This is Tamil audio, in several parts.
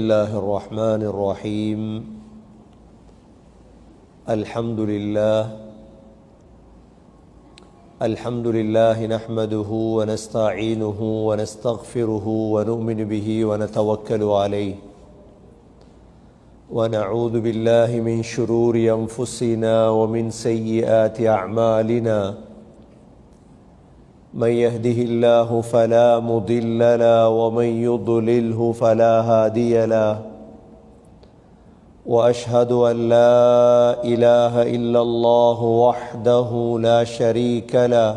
الله الرحمن الرحيم. الحمد لله نحمده ونستعينه ونستغفره ونؤمن به ونتوكل عليه ونعوذ بالله من شرور أنفسنا ومن سيئات أعمالنا. من يهده الله فلا مضل له ومن يضلله فلا هادي له، وأشهد أن لا إله إلا الله وحده لا شريك له،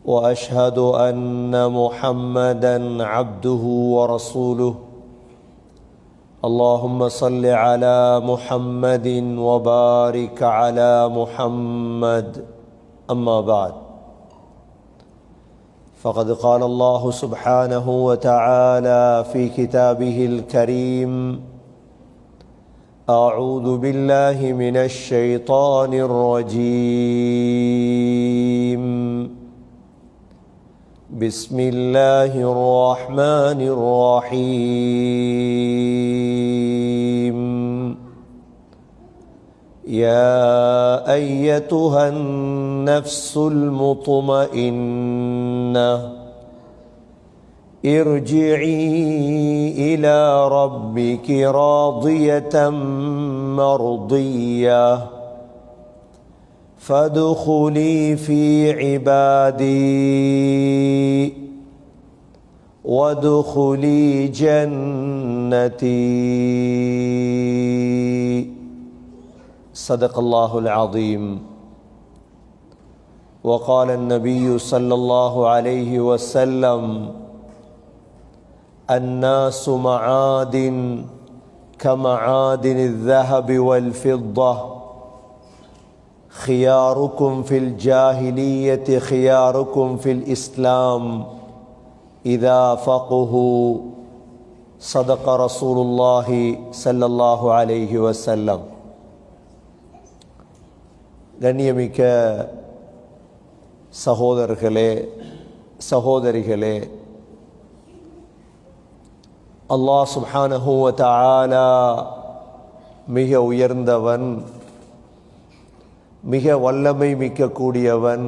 وأشهد أن محمدا عبده ورسوله. اللهم صل على محمد وبارك على محمد. أما بعد، فقد قال الله سبحانه وتعالى في كتابه الكريم: أعوذ بالله من الشيطان الرجيم. بسم الله الرحمن الرحيم. يا أيتها النفس المطمئنة ارجعي إلى ربك راضية مرضية فادخلي في عبادي وادخلي جنتي. صدق الله العظيم. وقال النبي صلى الله عليه وسلم: الناس معادن كمعادن الذهب والفضة، خياركم في الجاهلية خياركم في الإسلام إذا فقهوا. صدق رسول الله صلى الله عليه وسلم. கண்ணியமிக்க சகோதரர்களே, சகோதரிகளே, அல்லாஹ் சுப்ஹானஹு வ தஆலா மிக உயர்ந்தவன், மிக வல்லமை மிக்க கூடியவன்.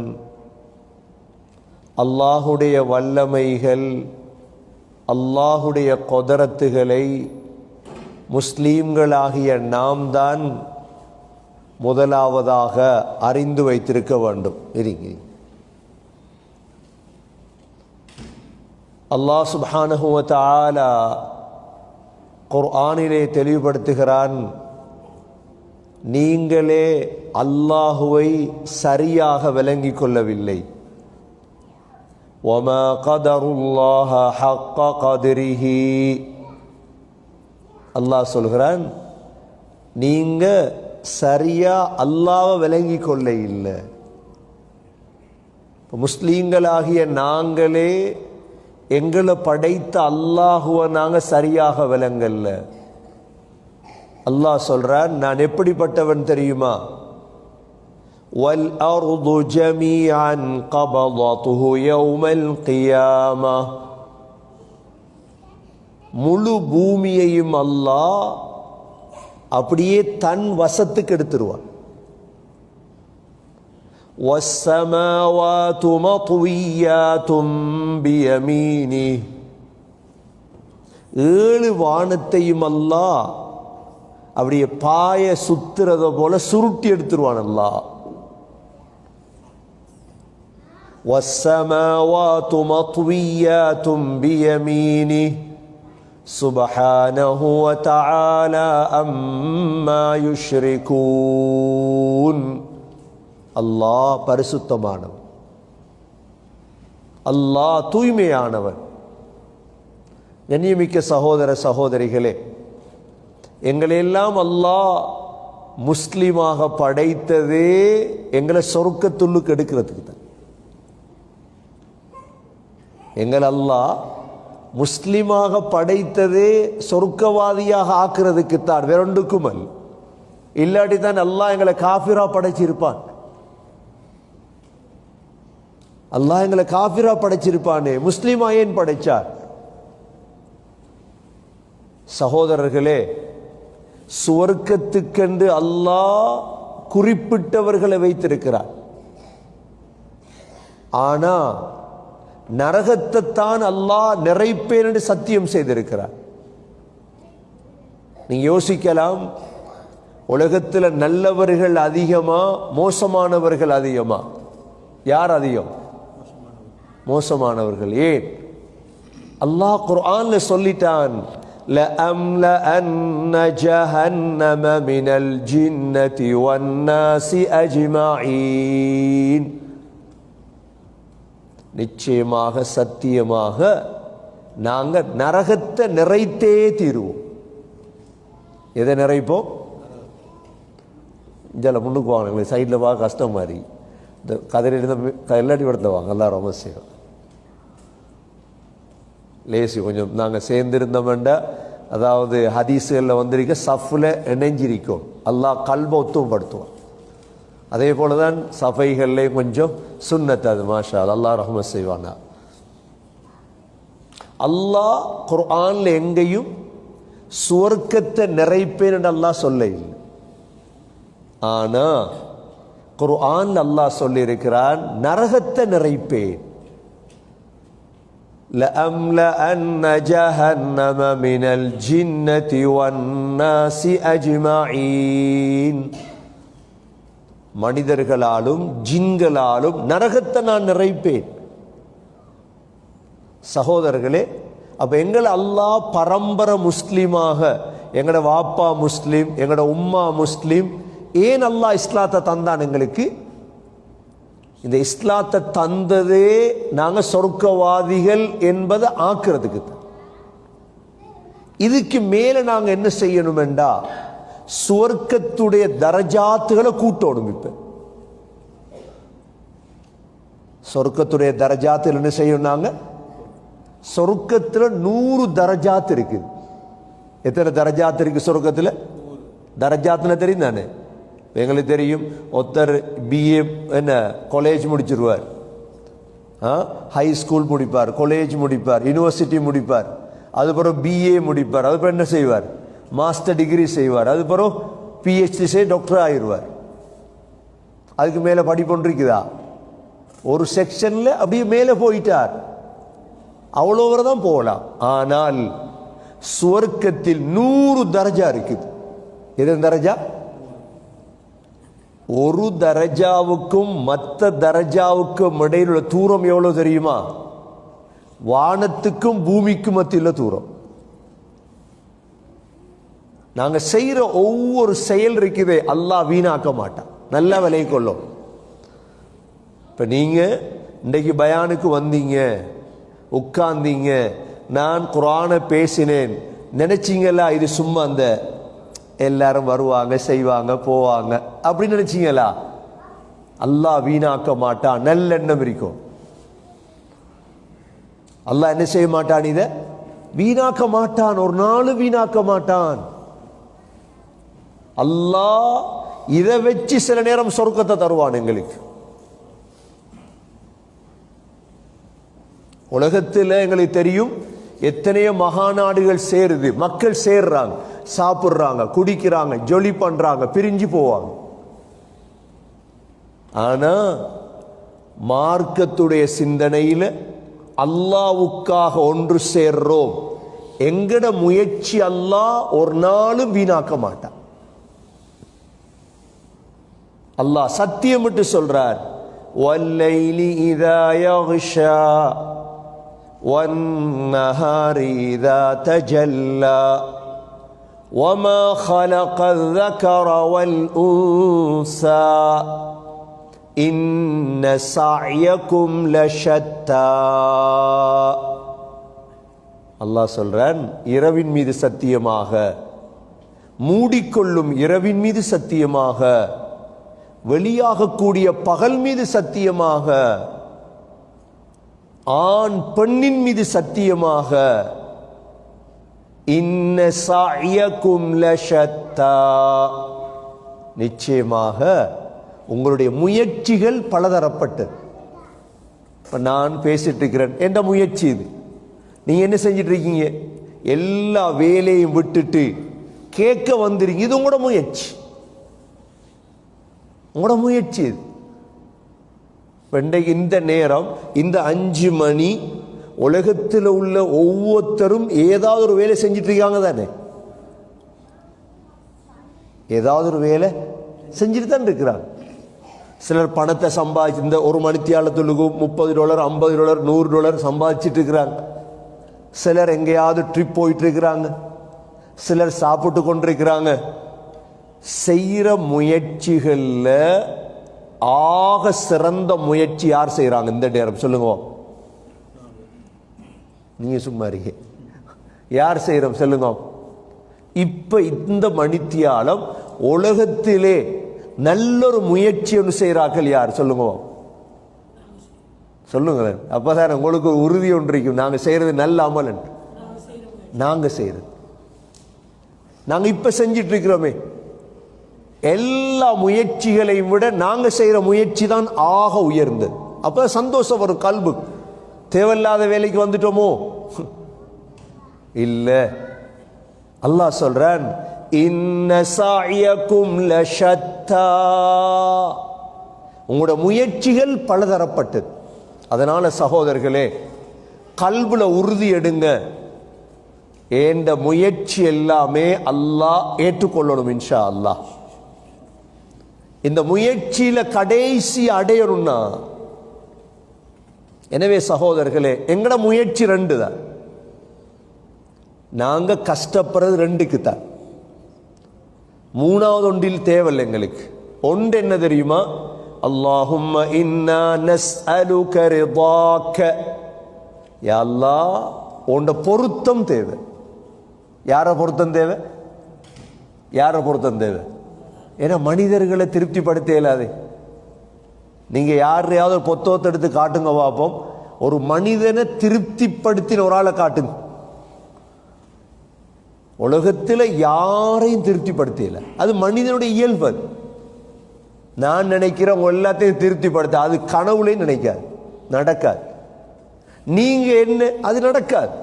அல்லாஹுடைய வல்லமைகள், அல்லாஹுடைய குதரத்துகளை முஸ்லீம்களாகிய நாம் தான் முதலாவதாக அறிந்து வைத்திருக்க வேண்டும். அல்லாஹ் சுப்ஹானஹு வ தஆலா குர்ஆனிலே தெளிவுபடுத்துகிறான்: நீங்களே அல்லாஹுவை சரியாக விளங்கிக் கொள்ளவில்லை. வமா கதருல்லாஹ ஹக்க கத்ரிஹி. அல்லாஹ் சொல்கிறான், நீங்க சரியா அல்லாஹ்வை விளங்கிக் கொள்ள இல்லை. முஸ்லீம்களாகிய நாங்களே எங்களை படைத்த அல்லாஹுவை நாங்கள் சரியாக விளங்கல்ல. அல்லாஹ் சொல்றான், நான் எப்படிப்பட்டவன் தெரியுமா? வல் அர்து ஜமீஅன் கபததுஹு யௌமல் கியாமா. முழு பூமியையும் அல்லாஹ் அப்படியே தன் வசத்துக்கு எடுத்துருவான். وَالسَّمَاوَاتُ مَطْوِيَّاتٌ بِيَمِينِهِ. 7 வானத்தையும் அல்லாஹ் அப்படியே பாய சுத்துறத போல சுருட்டி எடுத்துருவான் அல்லாஹ். وَالسَّمَاوَاتُ مَطْوِيَّاتٌ بِيَمِينِهِ سبحانه وتعالى أما يشركون. அல்லாஹ் பரிசுத்தமானவன், அல்லாஹ் தூய்மையானவன். கண்ணியமிக்க சகோதர சகோதரிகளே, எங்களையெல்லாம் அல்லாஹ் முஸ்லிமாக படைத்ததே எங்களை சொர்க்கத்துள்ளுக்கு எடுக்கிறதுக்கு தான். எங்கள் அல்லாஹ் முஸ்லிமாக படைத்ததே சொர்க்கவாதியாக ஆக்குறதுக்கு தான், வேறொன்றுக்கும் அல்ல. இல்லாட்டி தான் அல்லாஹ் எங்களை காஃபிரா படைச்சிருப்பான். அல்லாஹ் எங்களை காஃபிரா படைச்சிருப்பானே, முஸ்லிமா ஏன் படைச்சார்? சகோதரர்களே, சுவர்க்கத்துக்கென்று அல்லாஹ் குறிப்பிட்டவர்களை வைத்திருக்கிறார். ஆனா நரகத்தை தான் அல்லாஹ் நிறைப்பேன் என்று சத்தியம் செய்திருக்கிறார். நீங்க யோசிக்கலாம், உலகத்தில் நல்லவர்கள் அதிகமா மோசமானவர்கள் அதிகமா? யார் அதிகம்? மோசமானவர்கள். ஏன்? அல்லாஹ் குர்ஆன்ல சொல்லிட்டான், لَأَمْلَأَنَّ جَهَنَّمَ مِنَ الْجِنَّةِ وَالنَّاسِ أَجْمَعِينَ. நிச்சயமாக சத்தியமாக நாங்க நரகத்தை நிறைத்தே தீருவோம். எதை நிறைப்போம்? இஞ்சால முன்னுக்கு வாங்க, எங்களுக்கு சைடில் பார்க்க கஷ்டம் மாதிரி. இந்த கதிரையில் எல்லாட்டி படத்தில் வாங்க, எல்லாம் ரொம்ப செய்யும் லேசி கொஞ்சம். நாங்கள் சேர்ந்திருந்தோம்டா, அதாவது ஹதீஸுகளில் வந்திருக்க சஃபில் இணைஞ்சிருக்கோம். அல்லாஹ் கல்பை ஒத்துமைப்படுத்துவான். அதே போல தான் சஃபைகள்லேயும் கொஞ்சம் சுன்னத். அது மாஷா அல்லாஹ் ரஹ்மத் செய்வானா. அல்லாஹ் குர்ஆன்ல எங்கேயும் சுவர்க்கத்தை நிறைப்பேன் என்று அல்லாஹ் சொல்ல இல்லை. ஆனா குர்ஆன் அல்லாஹ் சொல்லி இருக்கிறான், நரகத்தை நிறைப்பேன். لَأَمْلَأَنَّ جَهَنَّمَ مِنَ الْجِنَّةِ وَالنَّاسِ أَجْمَعِينَ. மனிதர்களாலும் ஜின்களாலும் நரகத்தை நான் நிறைப்பேன். சகோதரர்களே, அப்ப எங்களை அல்லாஹ் பரம்பரை முஸ்லீமாக, எங்கட வாப்பா முஸ்லீம், எங்கட உம்மா முஸ்லீம், ஏன் அல்லாஹ் இஸ்லாத்தை தந்தான் எங்களுக்கு? இந்த இஸ்லாத்தை தந்ததே நாங்க சொர்க்கவாதிகள் என்பதை ஆக்குறதுக்கு தான். இதுக்கு மேல நாங்க என்ன செய்யணும் என்றா, சுவர்க்கத்துடைய தரஜாத்துகளை கூட்டணும். இப்ப சொர்க்கத்துடைய தரஜாத்துகள் என்ன செய்யணும்? நாங்க சொர்க்கத்துல 100 தரஜாத் இருக்கு. எத்தனை தரஜாத் இருக்கு சொர்க்கத்துல? தரஜாத்துனா தெரியும் தானே? எங்களுக்கு தெரியும், ஒருத்தர் பிஏ என்ன காலேஜ் முடிச்சிருவார், ஹை ஸ்கூல் முடிப்பார், காலேஜ் முடிப்பார், யூனிவர்சிட்டி முடிப்பார், அதுக்கப்புறம் பிஏ முடிப்பார், அதுக்கப்புறம் என்ன செய்வார்? மாஸ்டர் டிகிரி செய்வார், அதுக்கப்புறம் பிஹெச்டி செய்ய டாக்டர் ஆயிடுவார். அதுக்கு மேலே படிப்பு இருக்குதா? ஒரு செக்ஷன்ல அப்படியே மேலே போயிட்டார், அவ்வளோ தான் போகலாம். ஆனால் சுவர்க்கத்தில் 100 தரஜா இருக்குது. எது தரஜா? ஒரு தரஜாவுக்கும் மற்ற தரஜாவுக்கும் இடையில் உள்ள தூரம் எவ்வளவு தெரியுமா? வானத்துக்கும் பூமிக்கும் மத்தியில் தூரம். நாங்க செய்யற ஒவ்வொரு செயல் இருக்குதே, அல்லாஹ் வீணாக்க மாட்டான், நல்ல விலை கொள்ளும். இப்ப நீங்க இன்றைக்கு பயானுக்கு வந்தீங்க, உட்கார்ந்தீங்க, நான் குர்ஆனை பேசினேன் நினைச்சீங்களா? இது சும்மா அந்த எல்லாரும் வருவாங்க செய்வாங்க போவாங்க அப்படின்னு நினைச்சீங்களா? அல்லாஹ் வீணாக்க மாட்டான், நல்லெண்ணம் இருக்கும். அல்லாஹ் என்ன செய்ய மாட்டான்? இத வீணாக்க மாட்டான், ஒரு நாள் வீணாக்க மாட்டான். அல்லாஹ் இதை வச்சு சில நேரம் சொர்க்கத்தை தருவான் எங்களுக்கு. உலகத்தில் எங்களுக்கு தெரியும் எத்தனையோ மகாநாடுகள் சேருது, மக்கள் சேர்றாங்க, சாப்பிடுறாங்க, குடிக்கிறாங்க, ஜொலி பண்றாங்க, பிரிஞ்சு போவாங்க. ஆனா மார்க்கத்துடைய சிந்தனையில அல்லாஹ்வுக்காக ஒன்று சேர்றோம், எங்கட முயற்சி அல்லாஹ் ஒரு நாளும் வீணாக்க மாட்டான். அல்லாஹ் சத்தியமிட்டு சொல்றார், வல்லைலி இதா யக்ஷா வன்னஹாரி இதா தஜல்லா وما خلق الذكر والأنثى إن سعيكم لشتى. அல்லாஹ் சொல்றான், இரவின் மீது சத்தியமாக, மூடிக்கொள்ளும் இரவின் மீது சத்தியமாக, வெளியாகக்கூடிய பகல் மீது சத்தியமாக, ஆண் பெண்ணின் மீது சத்தியமாக, இன்ன சஅயக்கும் லஷத்தா, நிச்சயமாக உங்களுடைய முயற்சிகள் பலதரப்பட்டது. இப்ப நான் பேசிட்டு இருக்கிறேன், என்ற முயற்சி இது. நீங்க என்ன செஞ்சிட்டு இருக்கீங்க? எல்லா வேலையும் விட்டுட்டு கேட்க வந்துருங்க. இது உங்களோட முயற்சி, உங்களோட முயற்சி. இன்றைக்கு இந்த நேரம், இந்த 5 மணி, உலகத்தில் உள்ள ஒவ்வொருத்தரும் ஏதாவது ஒரு வேலை செஞ்சிட்டு இருக்காங்க தானே? ஏதாவது ஒரு வேலை செஞ்சுட்டு தான் இருக்கிறாங்க. சிலர் பணத்தை சம்பாதிச்சு இந்த ஒரு மணித்தியாலத்துக்கு $30, $50, $100 சம்பாதிச்சுட்டு இருக்கிறாங்க. சிலர் எங்கேயாவது ட்ரிப் போயிட்டு இருக்கிறாங்க. சிலர் சாப்பிட்டு கொண்டிருக்கிறாங்க. செய்கிற முயற்சிகளில் ஆக சிறந்த முயற்சி யார் செய்கிறாங்க இந்த நேரம்? சொல்லுங்க, நீங்க சும்மா இருக்க. யார் செய்கிறோம் சொல்லுங்க. இப்ப இந்த மணித்தியாலம் உலகத்திலே நல்லொரு முயற்சி ஒன்று செய்கிறார்கள் யார் சொல்லுங்க, சொல்லுங்களேன். அப்பதான் உங்களுக்கு உறுதி ஒன்று இருக்கும், நாங்க செய்யறது நல்ல அமல். நாங்க செய்யறது, நாங்க இப்ப செஞ்சிட்டு இருக்கிறோமே, எல்லா முயற்சிகளையும் விட நாங்க செய்யற முயற்சி தான் ஆக உயர்ந்தது. அப்ப சந்தோஷம் வரும் கல்பு. தேவையில்லாத வேலைக்கு வந்துட்டோமோ இல்ல. அல்லாஹ் சொல்றான், இன்ன சாயக்கும் லஷத்தா, உங்களோட முயற்சிகள் பலதரப்பட்டது. அதனால சகோதரர்களே, கல்புல உறுதி எடுங்க. ஏண்ட முயற்சி எல்லாமே அல்லாஹ் ஏற்றுக்கொள்ளணும் இன்ஷா அல்லாஹ். இந்த முயற்சியில கடைசி அடையணும்னா, எனவே சகோதரர்களே, எங்கட முயற்சி 2 தான். நாங்க கஷ்டப்படுறது 2க்கு தான். 3வது ஒன்றில் தேவையில்லை எங்களுக்கு. ஒன்று என்ன தெரியுமா? அல்லாஹும்ம இன்னா நஸ்அலுக ரிதாக, யா அல்லாஹ் உன்ட பொருத்தம் தேவை. யார பொருத்தம் தேவை? யார பொருத்தம் தேவை? ஏன்னா மனிதர்களை திருப்திப்படுத்த இயலாது. நீங்க யாரையாவது ஒரு புத்தகத்தை எடுத்து காட்டுங்க பார்ப்போம். ஒரு மனிதனை திருப்திப்படுத்தின ஒரு ஆளை காட்டுங்க. உலகத்தில் யாரையும் திருப்திப்படுத்தல. அது மனிதனுடைய இயல்பு. நான் நினைக்கிறேன் எல்லாத்தையும் திருப்திப்படுத்த, அது கனவுலையும் நினைக்காது, நடக்காது. நீங்க என்ன, அது நடக்காது.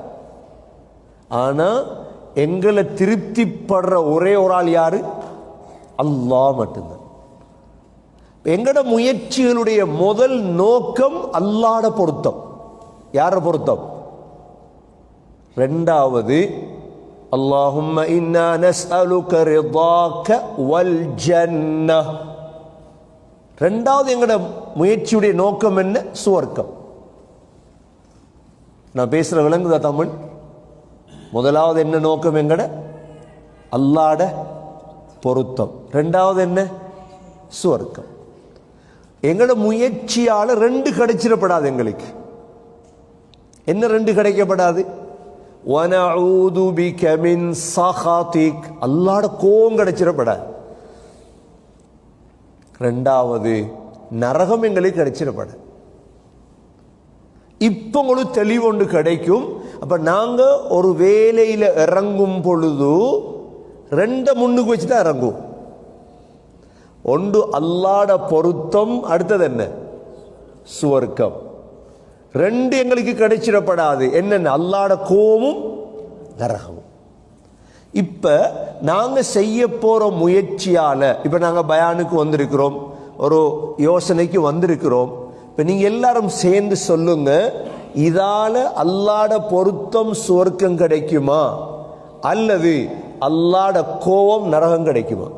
ஆனா எங்களை திருப்திப்படுற ஒரே ஒரு ஆள் யாரு? அல்லாஹ் மட்டும்தான். எங்கட முயற்சிகளுடைய முதல் நோக்கம் அல்லாஹ்ட பொருத்தம். யார பொருத்தம்? 2வது அல்லாஹும்ம இன்னா நஸ்அலுக ரிதாக வல் ஜன்னஹ். 2வது எங்கட முயற்சியுடைய நோக்கம் என்ன? சுவர்க்கம். நான் பேசுற விளங்குதா தமிழ்? முதலாவது என்ன நோக்கம்? எங்கட அல்லாஹ்ட பொருத்தம். 2வது என்ன? சுவர்க்கம். எங்கட முயற்சியால 2 கிடைச்சிடப்படாது எங்களுக்கு. என்ன 2 கிடைக்கப்படாது? வனஊது பிக மின் சஹாதிக், அல்லாஹ்ட கோபம் கிடைச்சிடப்படாது. 2வது நரகம் எங்களுக்கு கிடைச்சிடப்படாது. இப்ப உங்களுக்கு தெளிவொன்று கிடைக்கும். அப்ப நாங்க ஒரு வேலையில இறங்கும் பொழுது 2 முன்னுக்கு வச்சுதான் இறங்கும். ஒன்று அல்லாஹ்ட பொருத்தம், அடுத்தது என்ன? சுவர்க்கம். 2 எங்களுக்கு கிடைச்சிடப்படாது. என்னென்ன? அல்லாஹ்ட கோபமும் நரகமும். இப்ப நாங்க செய்ய போற முயற்சியால, இப்ப நாங்க பயானுக்கு வந்திருக்கிறோம், ஒரு யோசனைக்கு வந்திருக்கிறோம். இப்ப நீங்க எல்லாரும் சேர்ந்து சொல்லுங்க, இதால அல்லாஹ்ட பொருத்தம் சுவர்க்கம் கிடைக்குமா அல்லது அல்லாஹ்ட கோபம் நரகம் கிடைக்குமா?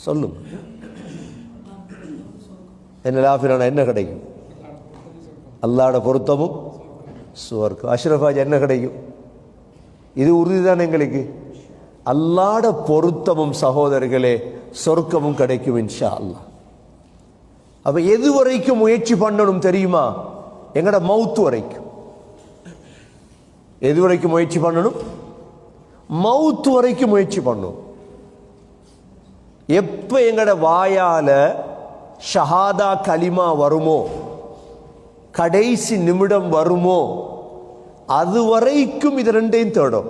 சொல்லுங்க. என்ன லாஃபிரானா என்ன கிடைக்கும்? அல்லாஹ்ட பொருத்தமும் சுவர்க்கம். அஷ்ரஃபாஜ் என்ன கிடைக்கும்? இது உறுதிதான் எங்களுக்கு. அல்லாஹ்ட பொருத்தமும் சகோதரர்களே சொர்க்கமும் கிடைக்கும் இன்ஷா அல்லாஹ். அப்ப எது வரைக்கும் முயற்சி பண்ணணும் தெரியுமா? எங்கட மௌத்து வரைக்கும். எது வரைக்கும் முயற்சி பண்ணணும்? மௌத்து வரைக்கும் முயற்சி பண்ணணும். எப்ப எங்கட வாயால ஷஹாதா கலிமா வருமோ, கடைசி நிமிடம் வருமோ, அது வரைக்கும் இது 2ஐயும் தேடும்.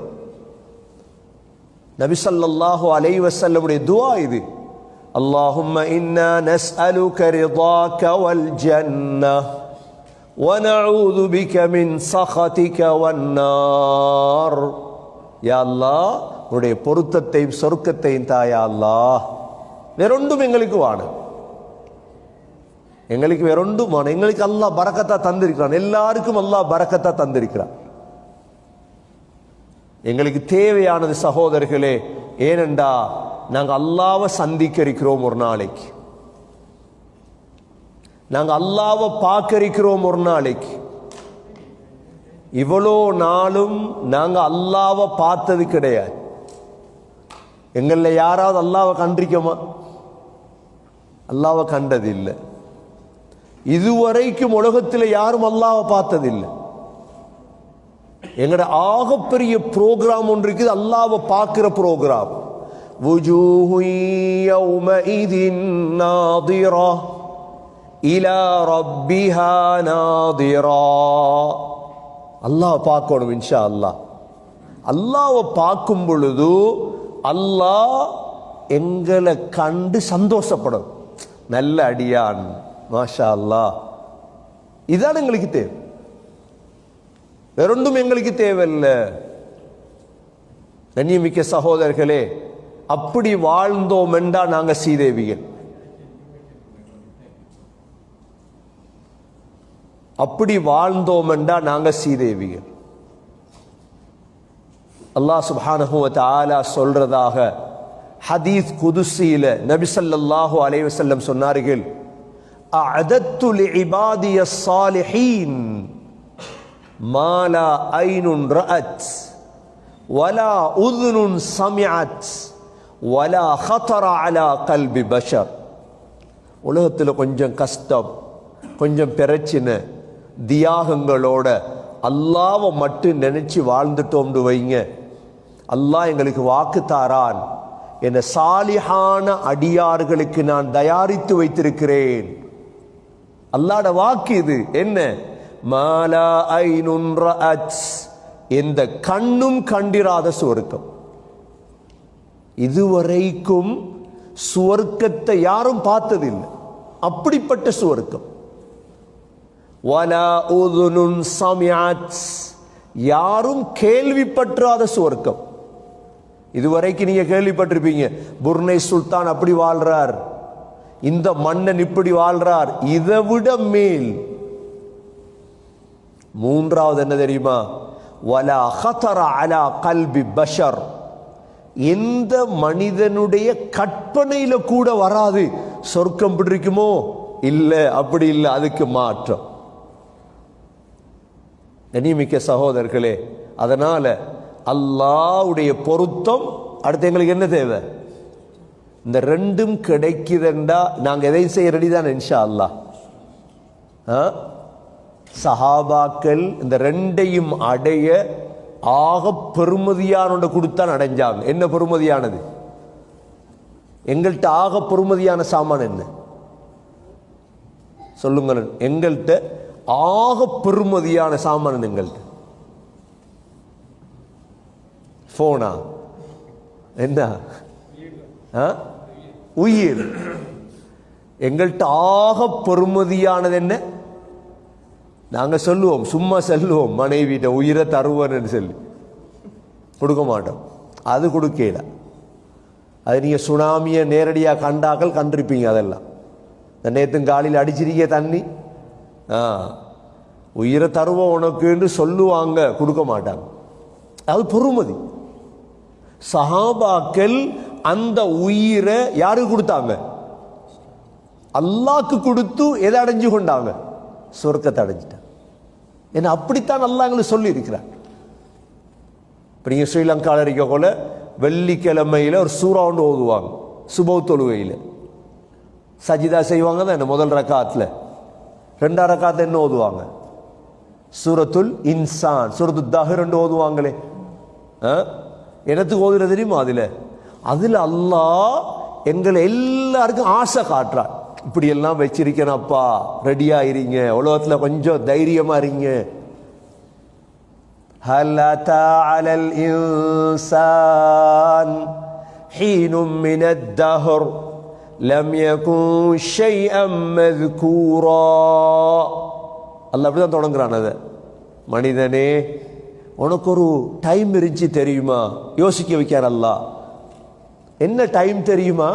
நபி ஸல்லல்லாஹு அலைஹி வஸல்லமுடைய துஆ இது. அல்லாஹும்ம இன்னா நஸ்அலுக ரிதாக வல் ஜன்னஹ் وَنَعُوذُ بِكَ مِنْ سَخَطِكَ وَالنَّارِ. யா அல்லாஹ், உன்னுடைய பொருத்தத்தையும் சொர்க்கத்தையும் தா யா அல்லாஹ். வேறொன்றும் எங்களுக்கு வாணும், எங்களுக்கு வேறொன்றும் வாணும். எங்களுக்கு அல்லாஹ் பரக்கத்தா தந்திருக்கிறான், எல்லாருக்கும் அல்லாஹ் பரக்கத்தா தந்திருக்கிறான். எங்களுக்கு தேவையானது சகோதரர்களே, ஏனென்றா நாங்கள் அல்லாஹ்வை சந்திக்க இருக்கிறோம் ஒரு நாளைக்கு, நாங்கள் அல்லாஹ்வை பார்க்க இருக்கிறோம் ஒரு நாளைக்கு. இவ்வளோ நாளும் நாங்கள் அல்லாஹ்வை பார்த்தது கிடையாது. எங்கள யாராவது அல்லாஹ்வை கண்டிருக்கோமா? அல்லாஹ்வை கண்டது இல்லை. இதுவரைக்கும் உலகத்தில் யாரும் அல்லாஹ்வை பார்த்ததில்லை. எங்கட ஆகப்பெரிய ப்ரோக்ராம் ஒன்று இருக்குது, அல்லாஹ்வை பார்க்கிற ப்ரோக்ராம். வுஜூஹு யௌமஇதின் நாதிரா இலா ரப்பிஹா நாதிரா. அல்லாஹ் பார்க்கணும் இன்ஷா அல்லாஹ். அல்லாஹ்வை பார்க்கும் பொழுது அல்லாஹ் எங்களை கண்டு சந்தோஷப்படும். நல்ல அடியான், மாஷா அல்லாஹ். இதான் எங்களுக்கு தேவை, வேறொன்றும் எங்களுக்கு தேவையில்லை. கண்ணியமிக்க சகோதரர்களே, அப்படி வாழ்ந்தோம் என்றா நாங்க சீதேவிகள். அப்படி வாழ்ந்தோம் என்றா நாங்க சீதேவிகள். அல்லாஹ் சுப்ஹானஹு வ தஆலா சொல்றதாக ஹதீஸ் குதுஸில நபி ஸல்லல்லாஹு அலைஹி வஸல்லம் சொன்னார்கள், அஅதத்து லிஇபாதியஸ் ஸாலிஹீன் மா லா ஐனுன் ரஅத் வலா உذுனுன் சமிஅத் வலா خطر அலா கல்பி பஷர். உலகத்தில் கொஞ்சம் கஷ்டம், கொஞ்சம் பிரச்சனை, தியாகங்களோட அல்லாஹ்வை மட்டும் நினைச்சு வாழ்ந்துட்டோம்னு வைங்க, அல்லாஹ் எங்களுக்கு வாக்கு தாரான், என்ற சாலிஹான அடியார்களுக்கு நான் தயாரித்து வைத்திருக்கிறேன். அல்லாஹ்ட வாக்கு இது. என்ன? மாலா ஐனுன் ரஅத், எந்த கண்ணும் கண்டிராத சுவர்க்கம். இதுவரைக்கும் சுவர்க்கத்தை யாரும் பார்த்ததில்லை, அப்படிப்பட்ட சுவர்க்கம். வலா உதுனுன் சமிஅத், யாரும் கேள்விப்பற்றாத சுவர்க்கம். இதுவரைக்கும் நீங்க கேள்விப்பட்டிருப்பீங்க, புர்னை சுல்தான் அப்படி வாழ்றார், இந்த மன்னன் இப்படி வாழ்றார். இதை விட மேல் மூன்றாவது என்ன தெரியுமா? வலா خطر அலா கல்பி பஷர், எந்த மனிதனுடைய கற்பனையில கூட வராது. சொர்க்கம் பிடிக்குமோ? இல்லை, அப்படி இல்லை, அதுக்கு மாற்றம். கண்ணியமிக்க சகோதரர்களே, அதனால அல்லாஹ்வுடைய பொருத்தம். அடுத்து எங்களுக்கு என்ன தேவை? இந்த ரெண்டும் கிடைக்குதுண்டா நாங்கள் எதையும் செய்ய ரெடி தான் இன்ஷா அல்லாஹ். சஹாபாக்கள் இந்த ரெண்டையும் அடைய ஆக பெருமதியான கொடுத்தான் அடைஞ்சாங்க. என்ன பெருமதியானது? எங்கள்கிட்ட ஆக பெருமதியான சாமான் என்ன சொல்லுங்க? எங்கள்கிட்ட ஆக பெருமதியான சாமான் எங்கள்கிட்ட போனா என்ன? உயிர். எங்கள்கிட்ட ஆக பெருமதியானது என்ன? நாங்க சொல்லுவோம், சும்மா சொல்லுவோம், மனைவிட்ட உயிரை தருவன்னு சொல்லி கொடுக்க மாட்டோம். அது கொடுக்கல. அது நீங்க சுனாமியை நேரடியாக கண்டாக்கள் கண்டிருப்பீங்க. அதெல்லாம் நேற்று காலையில் அடிச்சிருக்க தண்ணி, உயிரை தருவோம் உனக்குன்னு சொல்லுவாங்க, கொடுக்க மாட்டாங்க. அது பொறுமதி. சஹாபாக்கள் அந்த உயிரை யாருக்கு கொடுத்தாங்க? அல்லாஹ்க்கு கொடுத்து எதை அடைஞ்சு கொண்டாங்க? சொர்க்கத்தை அடைஞ்சிட்டாங்க. ஏன்னா அப்படித்தான் அல்லாஹ் எங்களுக்கு சொல்லி இருக்கிறார். இப்போ நீங்கள் ஸ்ரீலங்காவில் இருக்க போல வெள்ளிக்கிழமையில் ஒரு சூறா ஒன்று ஓதுவாங்க, சுபௌ தொழுகையில் சஜிதா செய்வாங்க தான். என்ன முதல் ரக்காத்தில், ரெண்டாம் ரக்காத்தில் என்ன ஓதுவாங்க? சூரத்துல் இன்சான், சூரத்து தஹர் ஓதுவாங்களே. எனக்கு ஓதுறது தெரியுமா? அதில் அல்லாஹ் எங்களை எல்லாருக்கும் ஆசை காட்டுறான். இப்படி எல்லாம் வச்சிருக்கேனப்பா, ரெடியா இருங்க, உலகத்தில் கொஞ்சம் தைரியமா இருங்க. ஹல் அத்தா அலல் இன்சான் ஹீனும் மினத் தஹர் லம் யகுன் ஷைஅம் மذ்கூரா. அல்லாஹ் அப்படிதான் தொடங்குறான். அதை மனிதனே உனக்கு ஒரு டைம் இருந்துச்சு தெரியுமா? யோசிக்க வைக்கார் அல்லாஹ். என்ன டைம் தெரியுமா?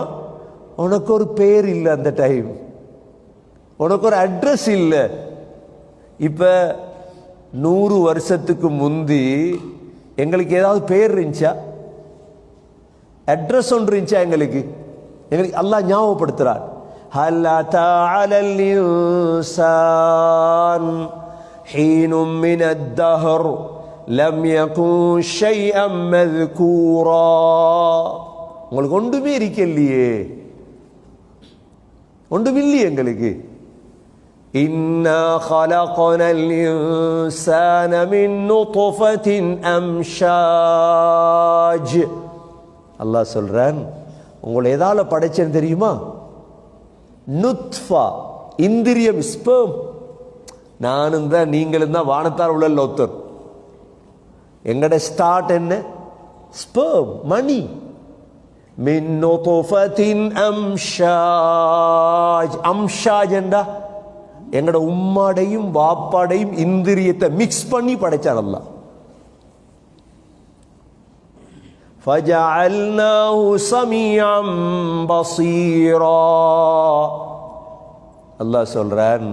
உனக்கு ஒரு பேர் இல்லை, அந்த டைம் உனக்கு ஒரு அட்ரஸ் இல்லை. இப்ப 100 வருஷத்துக்கு முந்தி எங்களுக்கு ஏதாவது பேர் இருந்துச்சா? அட்ரஸ் ஒன்று இருந்துச்சா? எங்களுக்கு அல்லாஹ் ஞாபகப்படுத்துறார். ஹல் அத்தா அலல் இன்சான் ஹீனும் மினத் தஹர் லம் யகுன் ஷைஅம் மذ்கூரா. உங்களுக்கு ஒன்றுமே இருக்கலையே, ஒன்றுமில்லையே எங்களுக்கு. இன்னா خلقنال இன்சான மின் நுத்ஃபத்தின் அம்ஷாஜ். அல்லாஹ் சொல்றான், உங்களை எதால படைச்சேன்னு தெரியுமா? நுத்ஃபா, இந்திரியம், ஸ்பெர்ம். நானும் தான் நீங்களும் தான் வானத்தார் உள்ள ஒருத்தர். எங்கட ஸ்டார்ட் என்ன? ஸ்பெர்ம், மணி. மின் நுத்ஃபத்தின் அம்ஷாஜ். அம்ஷாஜ் என்றா எங்கட உம்மாடையும் வாப்பாடையும் இந்திரியத்தை மிக்ஸ் பண்ணி படைச்சான் அல்லாஹ். فَجَعَلْنَاهُ سَمِيعًا بَصِيرًا. அல்லாஹ் சொல்றான்,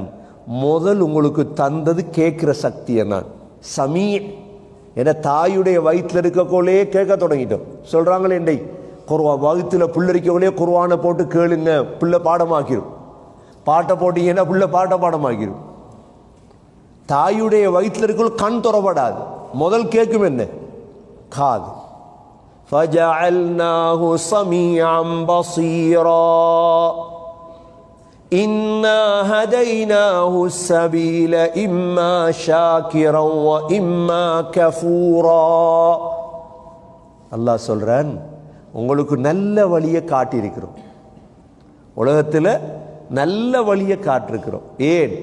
முதல் உங்களுக்கு தந்தது கேட்கிற சக்தியை நான். சமீ என தாயுடைய வயிற்றுல இருக்கக்கோலே கேட்க தொடங்கிட்டோம். சொல்றாங்களே இன்றை குர்ஆன் வகுத்துல புள்ளரிக்கோலே குர்ஆனை போட்டு கேளுங்க, பிள்ளை பாடமாக்கிடும். பாட்டை போட்டீங்கன்னா பிள்ளை பாட்டை பாடமாக்கிடும். தாயுடைய வயிற்றுல இருக்க கண் துறப்படாது, முதல் கேட்கும் என்ன? காது. فَجَعَلْنَاهُ سَمِيعًا بَصِيرًا. إِنَّا هَدَيْنَاهُ السَّبِيلَ إِمَّا شَاكِرًا وَإِمَّا كَفُورًا. அல்லாஹ் சொல்றான், உங்களுக்கு நல்ல வழியை காட்டியிருக்கிறோம். உலகத்தில் நல்ல வழியை காட்டிருக்கிறோம். ஏன்?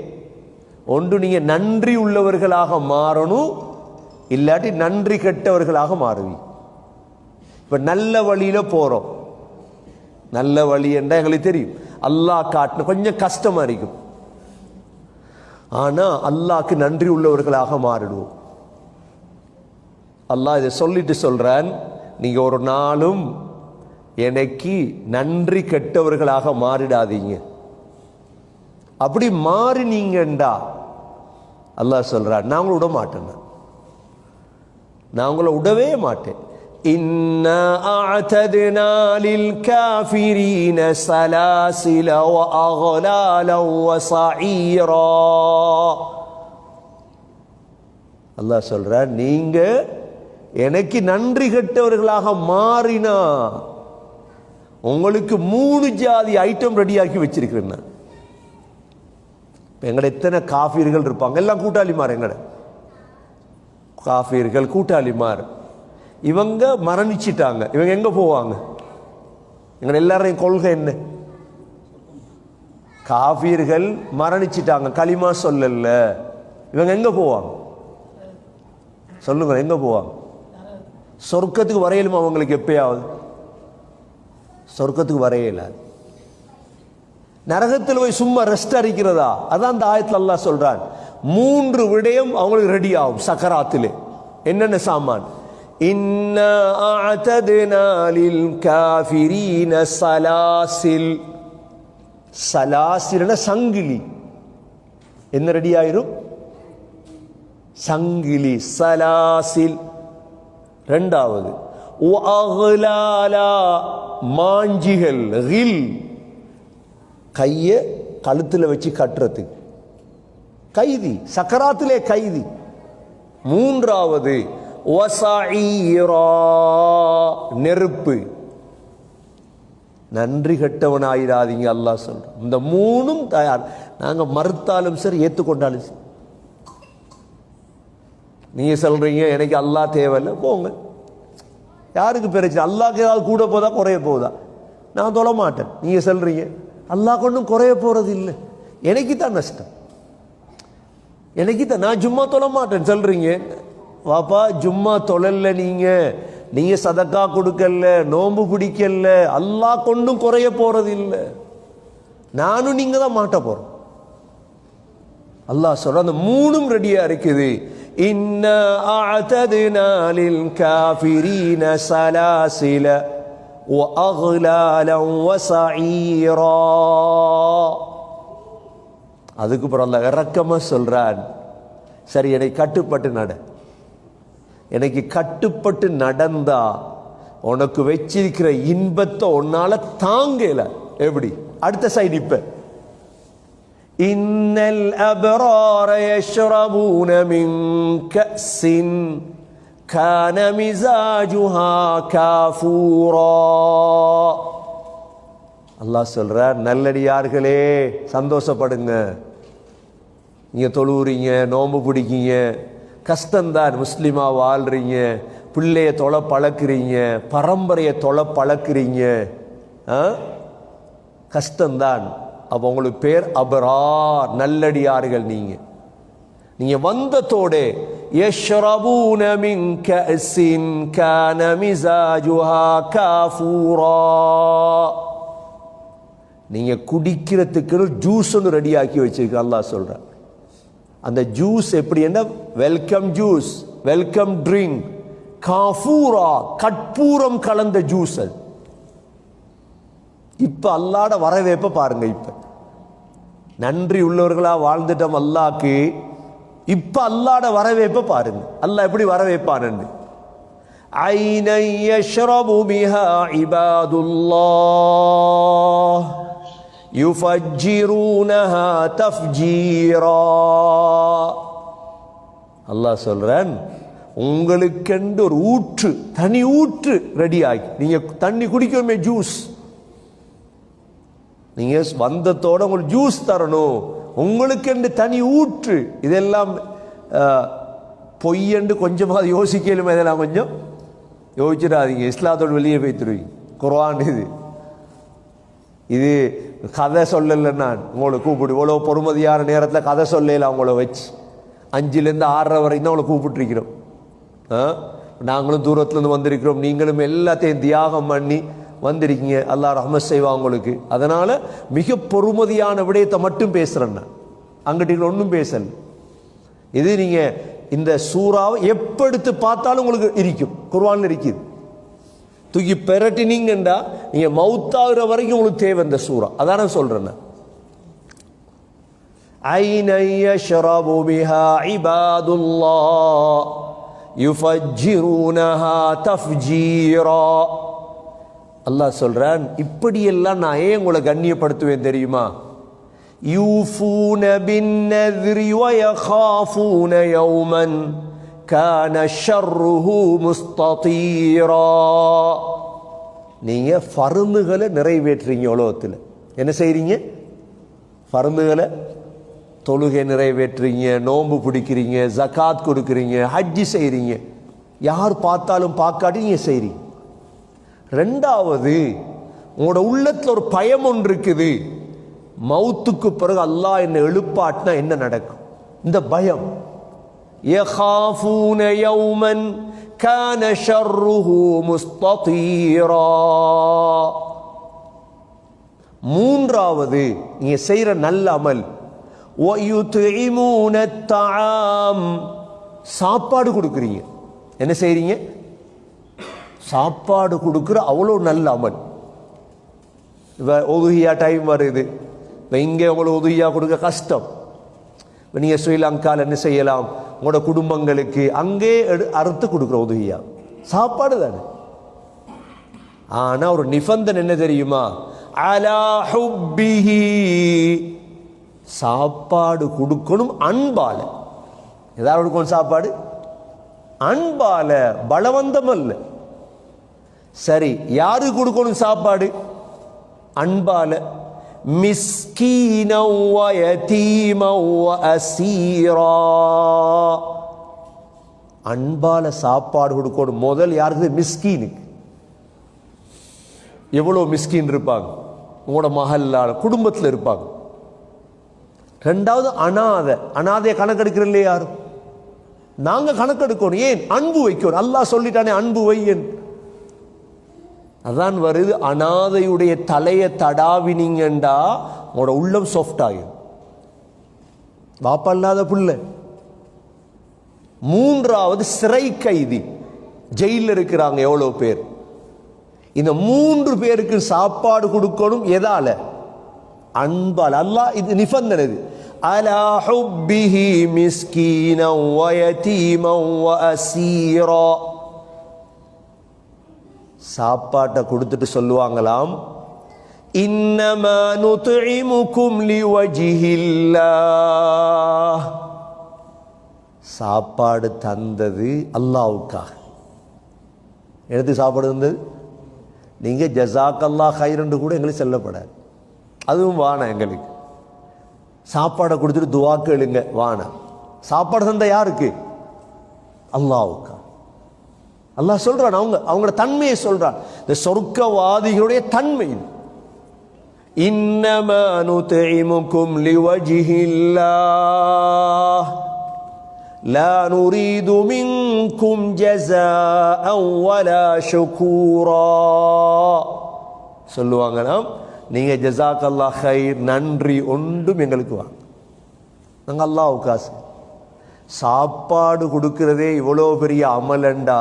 ஒன்று நீங்க நன்றி உள்ளவர்களாக மாறணும், இல்லாட்டி நன்றி கெட்டவர்களாக மாறுவீங்க. இப்ப நல்ல வழியில போறோம். நல்ல வழி என்றா எங்களுக்கு தெரியும், அல்லாஹ் காட்டின கொஞ்சம் கஷ்டமா இருக்கும். ஆனா அல்லாஹ்க்கு நன்றி உள்ளவர்களாக மாறிடுவோம். அல்லாஹ் இதை சொல்லிட்டு சொல்றான், நீங்க ஒரு நாளும் எனக்கு நன்றி கெட்டவர்களாக மாறிடாதீங்க. அப்படி மாறினீங்கண்டா அல்லாஹ் சொல்றான், நான் உங்களை விட மாட்டேன், நான் உங்களை விடவே மாட்டேன். இன்னா அஅதனா லில் காஃபிரீன ஸலாஸில வ அக்லால வ ஸஈரா. அல்லாஹ் சொல்றான், நீங்க எனக்கு நன்றி கெட்டவர்களாக மாறினா உங்களுக்கு 3 ஜாதி ஐட்டம் ரெடியாக்கி வச்சிருக்கிறேன் நான். எங்கட எத்தனை காஃபிர்கள் இருப்பாங்க, எல்லாம் கூட்டாளிமார். எங்கட காஃபிர்கள் கூட்டாளிமார், இவங்க மரணிச்சிட்டாங்க. இவங்க எங்க போவாங்க? எங்கட எல்லாரையும் கொள்கை என்ன? காஃபிர்கள் மரணிச்சிட்டாங்க, களிமா சொல்லல. இவங்க எங்க போவாங்க? சொல்லுங்க, எங்க போவாங்க? சொர்க்கத்துக்கு வரையலுமா அவங்களுக்கு? எப்பயாவது சொர்க்கத்துக்கு வரையலாது. நரகத்தில் போய் சும்மா ரெஸ்ட் அடிக்கிறதா? அதான் அந்த ஆயத்தில் அல்லாஹ் சொல்றான், 3 விடயம் அவங்களுக்கு ரெடி ஆகும் சக்கராத்திலே. என்னென்ன சாமான்? இன்னா அஅதனா லில் காஃபிரீன ஸலாஸில். ஸலாஸில்னா சங்கிலி. என்ன ரெடி ஆயிரும்? சங்கிலி, ஸலாஸில். ரெண்டாவது வ அக்லாலா, மாஞ்சிகள். கில், கைய கழுத்துல வச்சு கட்டுறதுக்கு கைதி, சக்கராத்திலே கைதி. மூன்றாவது வஸஈரா, நெருப்பு. நன்றி கெட்டவனாயிராதீங்க அல்லாஹ் சொல்றான். இந்த 3ம் தயார். நாங்க மறுத்தாலும் சரி, ஏத்துக்கொண்டாலும் சரி. நீங்க சொல்றீங்க எனக்கு அல்லாஹ் தேவையில்லை, போங்க. யாருக்கு பிரச்சனை? அல்லாஹ்க்கு ஏதாவது கூட போதா குறைய போதா? நான் தொழ மாட்டேன். நீங்க சொல்றீங்க அல்லாஹ் கொண்டும் குறைய போறது இல்லை, எனக்கு தான் நஷ்டம், எனக்கு தான். நான் ஜும்மா தொழ மாட்டேன் சொல்றீங்க, வாப்பா ஜும்மா தொழல, நீங்க சதக்கா கொடுக்கல, நோன்பு பிடிக்கல, அல்லாஹ் கொண்டும் குறைய போறது இல்லை. நானும் நீங்க தான் மாட்ட போறோம். அல்லாஹ் சொல்ற அந்த மூணும் ரெடியா இருக்குது. இன்னா அஅதத்னா லில் காஃபிரீன சலாசில வ அக்லாலன் வ ஸஈரா. அதுக்கு அப்புறம் அல்லாஹ் இரக்கமா சொல்றான், சரி எனக்கு கட்டுப்பட்டு நட, எனக்கு கட்டுப்பட்டு நடந்தா உனக்கு வச்சிருக்கிற இன்பத்தை உன்னால தாங்கல. எப்படி? அடுத்த சைடு இப்ப இன்னல் அப்ரார யஷ்ரபூன மின் கஸின் கான மிஸாஜுஹா காஃபூரா. அல்லாஹ் சொல்றார், நல்லடியார்களே சந்தோஷப்படுங்க. நீங்க தொழுவுறீங்க, நோன்பு பிடிக்கீங்க, கஷ்டம்தான், முஸ்லிமா வாழ்றீங்க, பிள்ளைய தொலை பழக்கிறீங்க, பரம்பரையை தொலை பழக்கிறீங்க, கஷ்டம்தான். அப்போ உங்களுக்கு பேர் அபரார், நல்லடியார்கள். நீங்க வந்ததோட யஷ்ரபூன மின் கஸின் கான மிஸாஜுஹா காஃபூரா. நீங்க குடிக்கிறதுக்கு ஜூஸ் ஒன்று ரெடி ஆக்கி வச்சிருக்க. அல்லாஹ் சொல்ற அந்த ஜூஸ் எப்படி என்ன? வெல்கம் ஜூஸ், வெல்கம் ட்ரிங்க், காஃபூரா, கற்பூரம் கலந்த ஜூஸ். அது இப்ப அல்லாஹ்ட வரவேற்ப பாருங்க. இப்ப நன்றி உள்ளவர்களா வாழ்ந்துட்டோம் அல்லாஹ்க்கு. இப்ப அல்லாஹ்ட வரவேற்ப பாருங்க. அல்லாஹ் எப்படி வரவேற்பான்னு. ஐனை யஷ்ரபு பிஹா இபாதுல்லாஹ் யுஃபஜ்ஜிரூனஹா தஃப்ஜீரா. அல்லாஹ் சொல்றான், உங்களுக்கென்று ஒரு ஊற்று, தனி ஊற்று ரெடி ஆகி, நீங்க தண்ணி குடிக்கணுமே, ஜூஸ், நீங்க வந்தத்தோட உங்களுக்கு ஜூஸ் தரணும், உங்களுக்கென்று தனி ஊற்று. இதெல்லாம் பொய்யென்று கொஞ்சமாக யோசிக்கலுமே, இதெல்லாம் கொஞ்சம் யோசிச்சிடாதீங்க. இஸ்லாத்தோடு வெளியே போய்த்துருவீங்க. குர்ஆன் இது கதை சொல்லலை. நான் உங்களை கூப்பிட்டு இவ்வளோ பொறுமதியான நேரத்தில் கதை சொல்லல. அவங்கள வச்சு 5லேருந்து 6:30 வரைக்கும் தான் அவங்களை கூப்பிட்டுருக்கிறோம். நாங்களும் தூரத்துலேருந்து வந்திருக்கிறோம், நீங்களும் எல்லாத்தையும் தியாகம் பண்ணி வந்திருக்கீங்க. அல்லாஹ் ரஹ்மத் செய்வா உங்களுக்கு. அதனால மிக பொறுமதியான விடயத்தை மட்டும் பேசுறேன். நான் அங்கிட்ட ஒன்றும் பேசல. இது நீங்க இந்த சூறாவை எப்ப எடுத்து பார்த்தாலும் உங்களுக்கு இருக்கும், குர்ஆன்ல இருக்குது. தூக்கி பெரட்டினீங்கண்டா நீங்க மௌத்தாகிற வரைக்கும் உங்களுக்கு தேவை இந்த சூறா. அதான சொல்றேன். ஐனை யஷ்ரபு பிஹா இபாதுல்லாஹ் யுஃபஜ்ஜிரூனஹா தஃப்ஜீரா. அல்லாஹ் சொல்றான், இப்படியெல்லாம் நான் ஏன் உங்களை கண்ணியப்படுத்துவேன் தெரியுமா? யூஃபூன பின்னத்ரி வ யகாஃபூன யௌமன் கான ஷர்ருஹு முஸ்ததீரா. நீங்க ஃபர்துகளை நிறைவேற்றுறீங்க உலகத்தில். என்ன செய்றீங்க? ஃபர்துகளை, தொழுகை நிறைவேற்றுறீங்க, நோன்பு பிடிக்கிறீங்க, ஜகாத் கொடுக்குறீங்க, ஹஜ்ஜி செய்றீங்க. யார் பார்த்தாலும் பார்க்காட்டி நீங்க செய்றீங்க. ரெண்டாவது, உங்களோட உள்ளத்துல ஒரு பயம் ஒன்று இருக்குது. மௌத்துக்கு பிறகு அல்லாஹ் என்ன எழுப்பாட்டினா என்ன நடக்கும்? இந்த பயம். யகாஃபூன யௌமன் கான ஷர்ருஹு முஸ்ததீரா. மூன்றாவது, நீங்க செய்யற நல்ல அமல், வயுத்இமூன தஆம், சாப்பாடு கொடுக்குறீங்க. என்ன செய்றீங்க? சாப்பாடு கொடுக்குற அவ்வளோ நல்ல அமல். இப்போ உதுஹியா டைம் வருது. இப்போ இங்கே உங்களுக்கு உதுஹியா கொடுக்க கஷ்டம். இப்போ நீங்கள் ஸ்ரீலங்காவில் என்ன செய்யலாம்? உங்களோட குடும்பங்களுக்கு அங்கே அறுத்து கொடுக்குற உதுஹியா சாப்பாடு தானே. ஆனால் ஒரு நிபந்தனை என்ன தெரியுமா? அலா ஹுப்பிஹி, சாப்பாடு கொடுக்கணும் அன்பால. ஏதாவது கொடுக்கணும் சாப்பாடு அன்பால, பலவந்தம் அல்ல. சரி, யாரு கொடுக்கணும் சாப்பாடு? அன்பால. மிஸ்கீனன் வ யதீமன் வ அஸீரா. அன்பால சாப்பாடு கொடுக்கணும். முதல் யாருக்கு? மிஸ்கீனுக்கு. எவ்வளவு மிஸ்கீன் இருப்பாங்க உங்களோட மஹல்லால, குடும்பத்தில் இருப்பாங்க. ரெண்டாவது அனாதை. அனாதையை கணக்கெடுக்கிற இல்லையா யாரும்? நாங்க கணக்கெடுக்கணும். ஏன்? அன்பு வைக்கணும். அல்லாஹ் சொல்லிட்டானே அன்பு வையன். அதான் வருது, அனாதையுடைய தலையை தடாவினீங்கண்டா உங்களோட உள்ளம் சாஃப்ட் ஆகும். பாப்பா இல்லாத பிள்ளை. மூன்றாவது சிறை கைதி, ஜெயில இருக்கிறாங்க எவ்வளவு பேர். இந்த 3 பேருக்கு சாப்பாடு கொடுக்கணும். எதால? அன்பால். அல்லாஹ் இது நிபந்தனை. அலா ஹுப்பிஹி மிஸ்கீனன் வ யதீமன் வ அஸீரா. சாப்பாட்டை கொடுத்துட்டு சொல்லுவாங்களாம், இன்னமா நுத்இமுகும் லிவஜ்ஹில்லாஹ். சாப்பாடு தந்தது அல்லாஹ்வுக்காக. எடுத்து சாப்பாடு தந்தது நீங்க ஜஸாக்கல்லாஹ் கைரண்டு கூட எங்களுக்கு செல்லப்படாது. அதுவும் வான. எங்களுக்கு சாப்பாடை கொடுத்துட்டு துவா கேளுங்க வான. சாப்பாடு தந்த யாருக்கு? அல்லாஹ்வுக்கா. அல்லாஹ் சொல்றான், அவங்களோட தன்மையை சொல்றான். இந்த சொர்க்கவாதிகளுடைய தன்மை இன்னமா நுத்இமுகும் லிவஜ்ஹில்லாஹ் லா நுரீது மின்கும் ஜஸாஅன் வலா ஷுகூரா. சொல்லுவாங்களாம், நீங்க ஜஸாக்கல்லாஹ் கைர், நன்றி ஒன்றும் எங்களுக்கு வாங்க. நாங்கள் அல்லாஹ்வுக்கா சாப்பாடு கொடுக்கிறதே இவ்வளோ பெரிய அமலண்டா,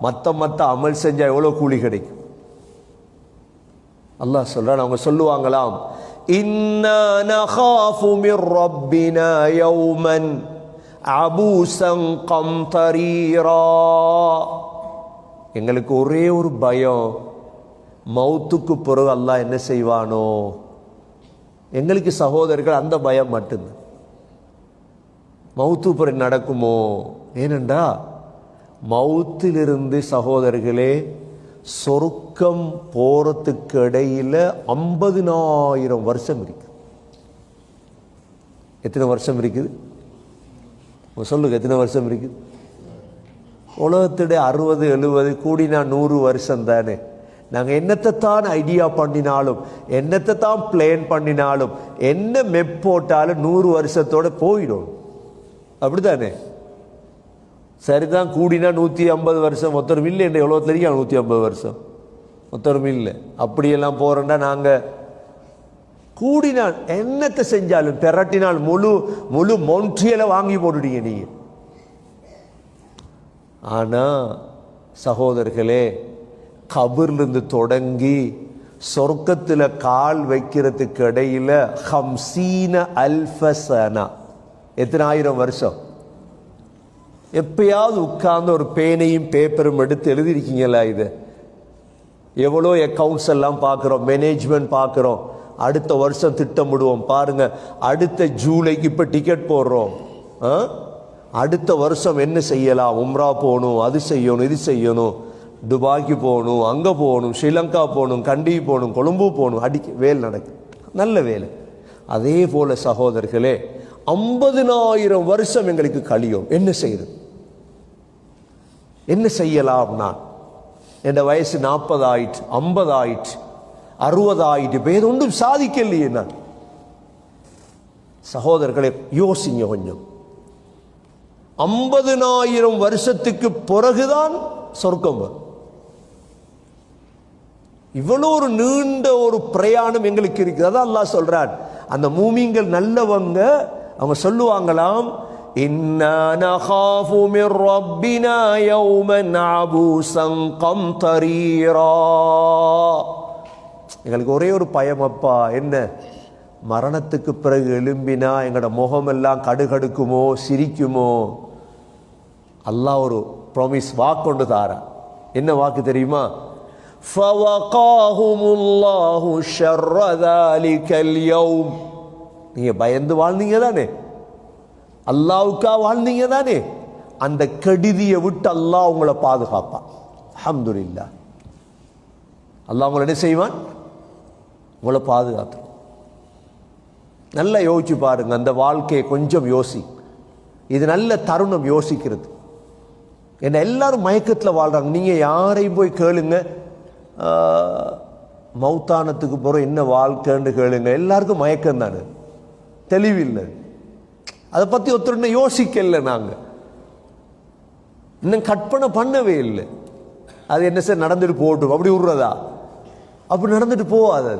மற்ற அமல் செஞ்சா எவ்வளோ கூலி கிடைக்கும். அல்லாஹ் சொல்றான், அவங்க சொல்லுவாங்களாம், இன்னா நகாஃபு மிர் ரப்பினா யௌமன் அபூசன் கம்தரீரா. எங்களுக்கு ஒரே ஒரு பயம், மௌத்துக்கு பிறகு அல்லாஹ் என்ன செய்வானோ. எங்களுக்கு சகோதரர்கள் அந்த பயம் மட்டும்தான். மௌத்து பிறகு நடக்குமோ? ஏனென்றா மௌத்திலிருந்து சகோதரர்களே சொர்க்கம் போறதுக்கு இடையில 50,000 வருஷம் இருக்கு. எத்தனை வருஷம் இருக்குது சொல்லுங்க? எத்தனை வருஷம் இருக்குது? உலகத்துடைய 60 70 கூடினா 100 வருஷம் தானே. நாங்கள் என்னத்தை தான் ஐடியா பண்ணினாலும், என்னத்தை தான் பிளான் பண்ணினாலும், என்ன மெப் போட்டாலும் 100 வருஷத்தோட போயிடும். அப்படித்தானே? சரிதான். கூடினா 150 வருஷம். ஒருத்தரும் இல்லை என்ற எவ்வளோ தெரியும்? 150 வருஷம் ஒருத்தரும் இல்லை. அப்படியெல்லாம் போறோம்னா நாங்கள் கூடினால் என்னத்தை செஞ்சாலும் திரட்டினால் முழு மொன்ட்ரியலை வாங்கி போட்டுட்டீங்க நீங்க. ஆனா சகோதரர்களே, கபர்லிருந்து தொடங்கி சொர்க்கத்தில் கால் வைக்கிறதுக்கு இடையில 50,000 சனா. எத்தனை ஆயிரம் வருஷம்? எப்பயாவது உட்கார்ந்து ஒரு பேனையும் பேப்பரும் எடுத்து எழுதிருக்கீங்களா? இது எவ்வளோ அக்கவுண்ட்ஸ் எல்லாம் பார்க்குறோம், மேனேஜ்மெண்ட் பார்க்குறோம். அடுத்த வருஷம் திட்டமிடுவோம். பாருங்க, அடுத்த ஜூலைக்கு இப்போ டிக்கெட் போடுறோம். அடுத்த வருஷம் என்ன செய்யலாம்? உம்ரா போகணும், அது செய்யணும், இது செய்யணும், துபாய்க்கு போகணும், அங்கே போகணும், ஸ்ரீலங்கா போகணும், கண்டி போகணும், கொழும்பு போகணும். வேலை நடக்குது, நல்ல வேலை. அதே போல சகோதரர்களே 50,000 வருஷம் எங்களுக்கு கழியும். என்ன செய்யுது? என்ன செய்யலாம்? நான் என் வயசு 40 ஆயிட்டு, 50 ஆயிட்டு, 60 ஆயிட்டு, பேர் ஒன்றும் சாதிக்கலையே நான். சகோதரர்களை யோசிங்க கொஞ்சம். 50,000 வருஷத்துக்கு பிறகுதான் சொர்க்கம் வரும். இவ்வளோ ஒரு நீண்ட ஒரு பிரயாணம் எங்களுக்கு இருக்குது. அதான் அல்லாஹ் சொல்றான், அந்த மூமின்கள் நல்லவங்க அவங்க சொல்லுவாங்களாம், இன்னா நகாஃபு மிர் ரப்பினா யௌமன் அபூசன் கம்தரீரா. எங்களுக்கு ஒரே ஒரு பயம் அப்பா, என்ன? மரணத்துக்கு பிறகு எழும்பினா எங்களோட முகமெல்லாம் கடுகடுக்குமோ, சிரிக்குமோ? அல்லாஹ் ஒரு ப்ராமிஸ் வாக்கு தாரா. என்ன வாக்கு தெரியுமா? ஃபவகாஹுமுல்லாஹு ஷர்ர தாலிகல் யௌம். நீங்க பயந்து வாழ்ந்தீங்க தானே, அல்லாஹ்வுக்கா வாழ்ந்தீங்க தானே, அந்த கெடுதியை விட்டு அல்லாஹ் உங்களை பாதுகாப்பான். அல்ஹம்துலில்லாஹ். அல்லாஹ் உங்களை என்ன செய்வான்? உங்களை பாதுகாத்து. நல்லா யோசிச்சு பாருங்க, அந்த வாழ்க்கையை கொஞ்சம் யோசி. இது நல்ல தருணம் யோசிக்கிறது. என்ன எல்லாரும் மயக்கத்தில் வாழ்றாங்க. நீங்க யாரையும் போய் கேளுங்க, மௌத்தானத்துக்கு போகிற என்ன வாழ்க்கைன்னு கேளுங்க, எல்லாருக்கும் மயக்கம் தானே, தெளிவில்லை. அதை பற்றி ஒருத்தர் இன்னும் யோசிக்கல. நாங்கள் இன்னும் கற்பனை பண்ணவே இல்லை. அது என்ன சார் நடந்துட்டு போகட்டும், அப்படி விடுறதா? அப்படி நடந்துட்டு போகாது,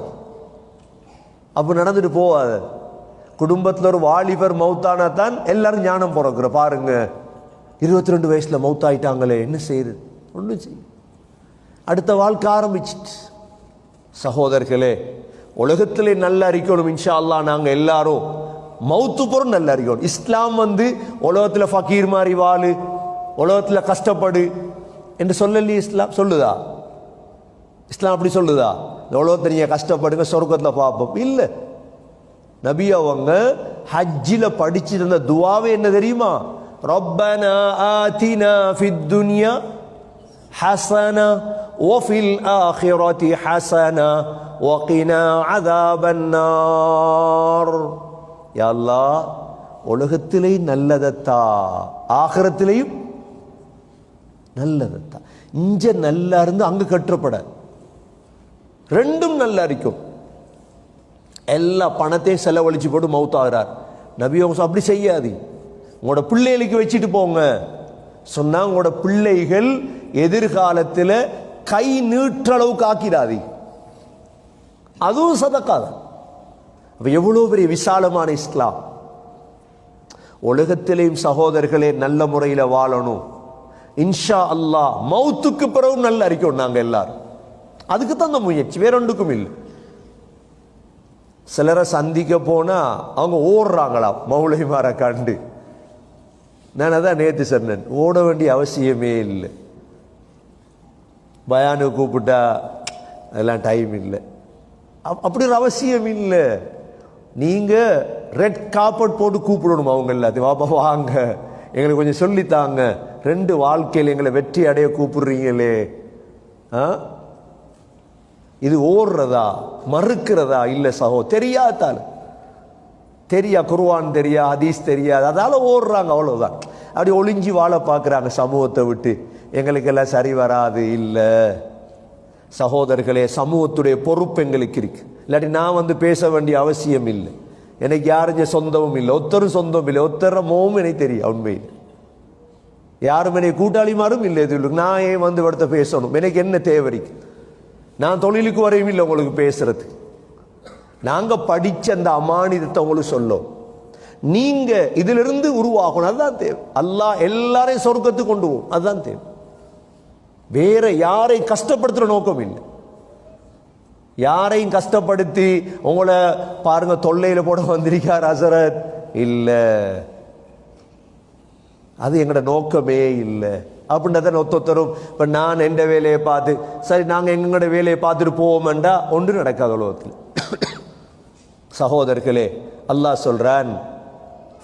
அப்படி நடந்துட்டு போகாது. குடும்பத்தில் ஒரு வாலிபர் மௌத்தானா தான் எல்லாரும் ஞானம் பிறக்கிற. பாருங்க 22 வயசுல மௌத்தாயிட்டாங்களே, என்ன செய்யுது? ஒன்றும் செய்ய. அடுத்த வாழ்க்கை ஆரம்பிச்சிட்டு. சகோதரர்களே, உலகத்திலே நல்ல அறிக்கணும் இன்ஷா அல்லாஹ். நாங்கள் எல்லாரும் மௌத்து பொருள் நல்ல அறிக்கணும். இஸ்லாம் உலகத்தில் ஃபக்கீர் மாதிரி வாழு, உலகத்தில் கஷ்டப்படு என்று சொல்லலையே. இஸ்லாம் சொல்லுதா? இஸ்லாம் அப்படி சொல்லுதா? இந்த உலகத்தை நீங்க கஷ்டப்படுங்க சொர்க்கத்தில் பார்ப்போம் இல்லை. நபி அவங்க ஹஜ்ஜில படிச்சிட்டு இருந்த துவாவே என்ன தெரியுமா? ரப்பனா ஆதினா ஃபித் துன்யா ஹஸனா வஃபில் ஆখিরাতি ஹஸனா வகினா அஸாபன் நார். யா அல்லாஹ், உலகத்திலேயும் நல்லதத்தா, ஆகிரத்திலேயும் நல்லதத்தா. இங்க நல்லா இருந்து அங்க கற்றப்பட ரெண்டும் நல்லா இருக்கும். எல்லா பணத்தையும் செலவழிச்சு போட்டு மௌத்தாகிறார். நபி அவங்க அப்படி செய்யாது. உங்களோட பிள்ளைகளுக்கு வச்சுட்டு போங்க சொன்னா, உங்களோட பிள்ளைகள் எதிர்காலத்தில் கை நீற்றளவுக்கு ஆக்கிடாது. அதுவும் சதக்காதான். எவ்வளவு பெரிய விசாலமான இஸ்லாம். உலகத்திலேயும் சகோதரர்களே நல்ல முறையில் வாழணும். இன்ஷா அல்லாஹ் மௌத்துக்கு பிறகு நல்ல அறிக்கணும். நாங்கள் எல்லாரும் அதுக்கு தான் அந்த முயற்சி, வேற ஒன்றுக்கும் இல்லை. சிலரை சந்திக்க போனா அவங்க ஓடுறாங்களா மௌலைமார கண்டு. நான் அதான் நேற்று சொன்னேன், ஓட வேண்டிய அவசியமே இல்லை. பயானு கூப்பிட்டா அதெல்லாம் டைம் இல்லை, அப்படி ஒரு அவசியம் இல்லை. நீங்க ரெட் கார்பெட் போட்டு கூப்பிடணும் அவங்க எல்லாத்தையும். வாப்பா வாங்க, எங்களுக்கு கொஞ்சம் சொல்லித்தாங்க. 2 வாழ்க்கையில் எங்களை வெற்றி அடைய கூப்பிடுறீங்களே, இது ஓடுறதா மறுக்கிறதா? இல்லை சகோ, தெரியாதால தெரியா, குர்ஆன் தெரியா, ஹதீஸ் தெரியாது, அதால ஓடுறாங்க, அவ்வளவுதான். அப்படி ஒளிஞ்சி வாழ பார்க்குறாங்க சமூகத்தை விட்டு. எங்களுக்கெல்லாம் சரி வராது. இல்லை சகோதரர்களே, சமூகத்துடைய பொறுப்பு எங்களுக்கு இருக்கு. இல்லாட்டி நான் பேச வேண்டிய அவசியம் இல்லை. எனக்கு யாரும் சொந்தமும் இல்லை, ஒத்தரும் சொந்தம் இல்லை, ஒத்தர மோவும் எனக்கு தெரியும். உண்மையில் யாரும் என்னை கூட்டாளிமாரும் இல்லை. இது நான் ஏன் இடத்த பேசணும்? எனக்கு என்ன தேவைக்கு? நான் தொழிலுக்கு வரையும் இல்லை உங்களுக்கு பேசுறது. நாங்க படிச்ச அந்த அமானிதத்தை உங்களுக்கு சொல்லும். நீங்க இதிலிருந்து உருவாகணும், அதுதான் தேவை. அல்லாஹ் எல்லாரையும் சொர்க்கத்துக்கு கொண்டு போகும், அதுதான் தேவை. வேற யாரை கஷ்டப்படுத்துற நோக்கம் இல்லை. யாரையும் கஷ்டப்படுத்தி உங்களை பாருங்க தொல்லையில போட வந்திருக்கார் ஹசரத், இல்ல, அது எங்களோட நோக்கமே இல்லை. அப்படின்றத ஒத்தொத்தரும் இப்ப நான் எந்த வேலையை பார்த்து சரி நாங்க எங்களோட வேலையை பார்த்துட்டு போவோம்டா ஒன்று நடக்காத உலகத்தில். சகோதரர்களே, அல்லாஹ் சொல்றான்,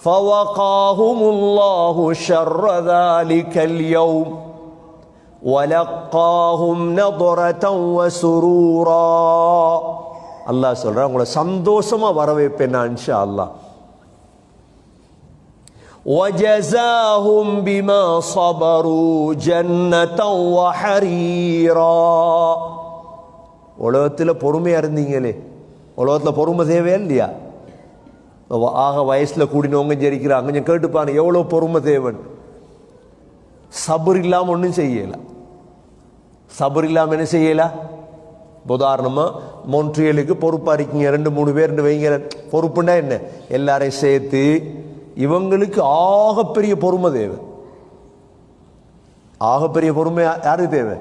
ஃபவகாஹுமுல்லாஹு ஷர்ர ذلிகல் யௌம் வலக்காஹும் நضரதன் வஸுரூரா. அல்லாஹ் சொல்றான், உங்களை சந்தோஷமா வரவேற்பேன் நான் இன்ஷா அல்லாஹ். وَجَزَاهُمْ بِمَا صَبَرُوا جَنَّةً وَحَرِيرًا. உலகத்தில் பொறுமையா இருந்தீங்களே, உலகத்தில் பொறுமை தேவையா இல்லையா? ஆக வயசுல கூடினவங்க ஜெரிக்கிறாங்க, கொஞ்சம் கேட்டுப்பாங்க எவ்வளவு பொறுமை தேவன். சபர் இல்லாம ஒன்றும் செய்யல. சபர் இல்லாம என்ன செய்யல? உதாரணமா மொன்ட்ரியலுக்கு பொறுப்பா இருக்கீங்க, 2-3 பேர் வைங்க. பொறுப்புண்டா என்ன? எல்லாரையும் சேர்த்து இவங்களுக்கு ஆகப்பெரிய பொறுமை தேவை. ஆகப்பெரிய பொறுமை யாருக்கு தேவை?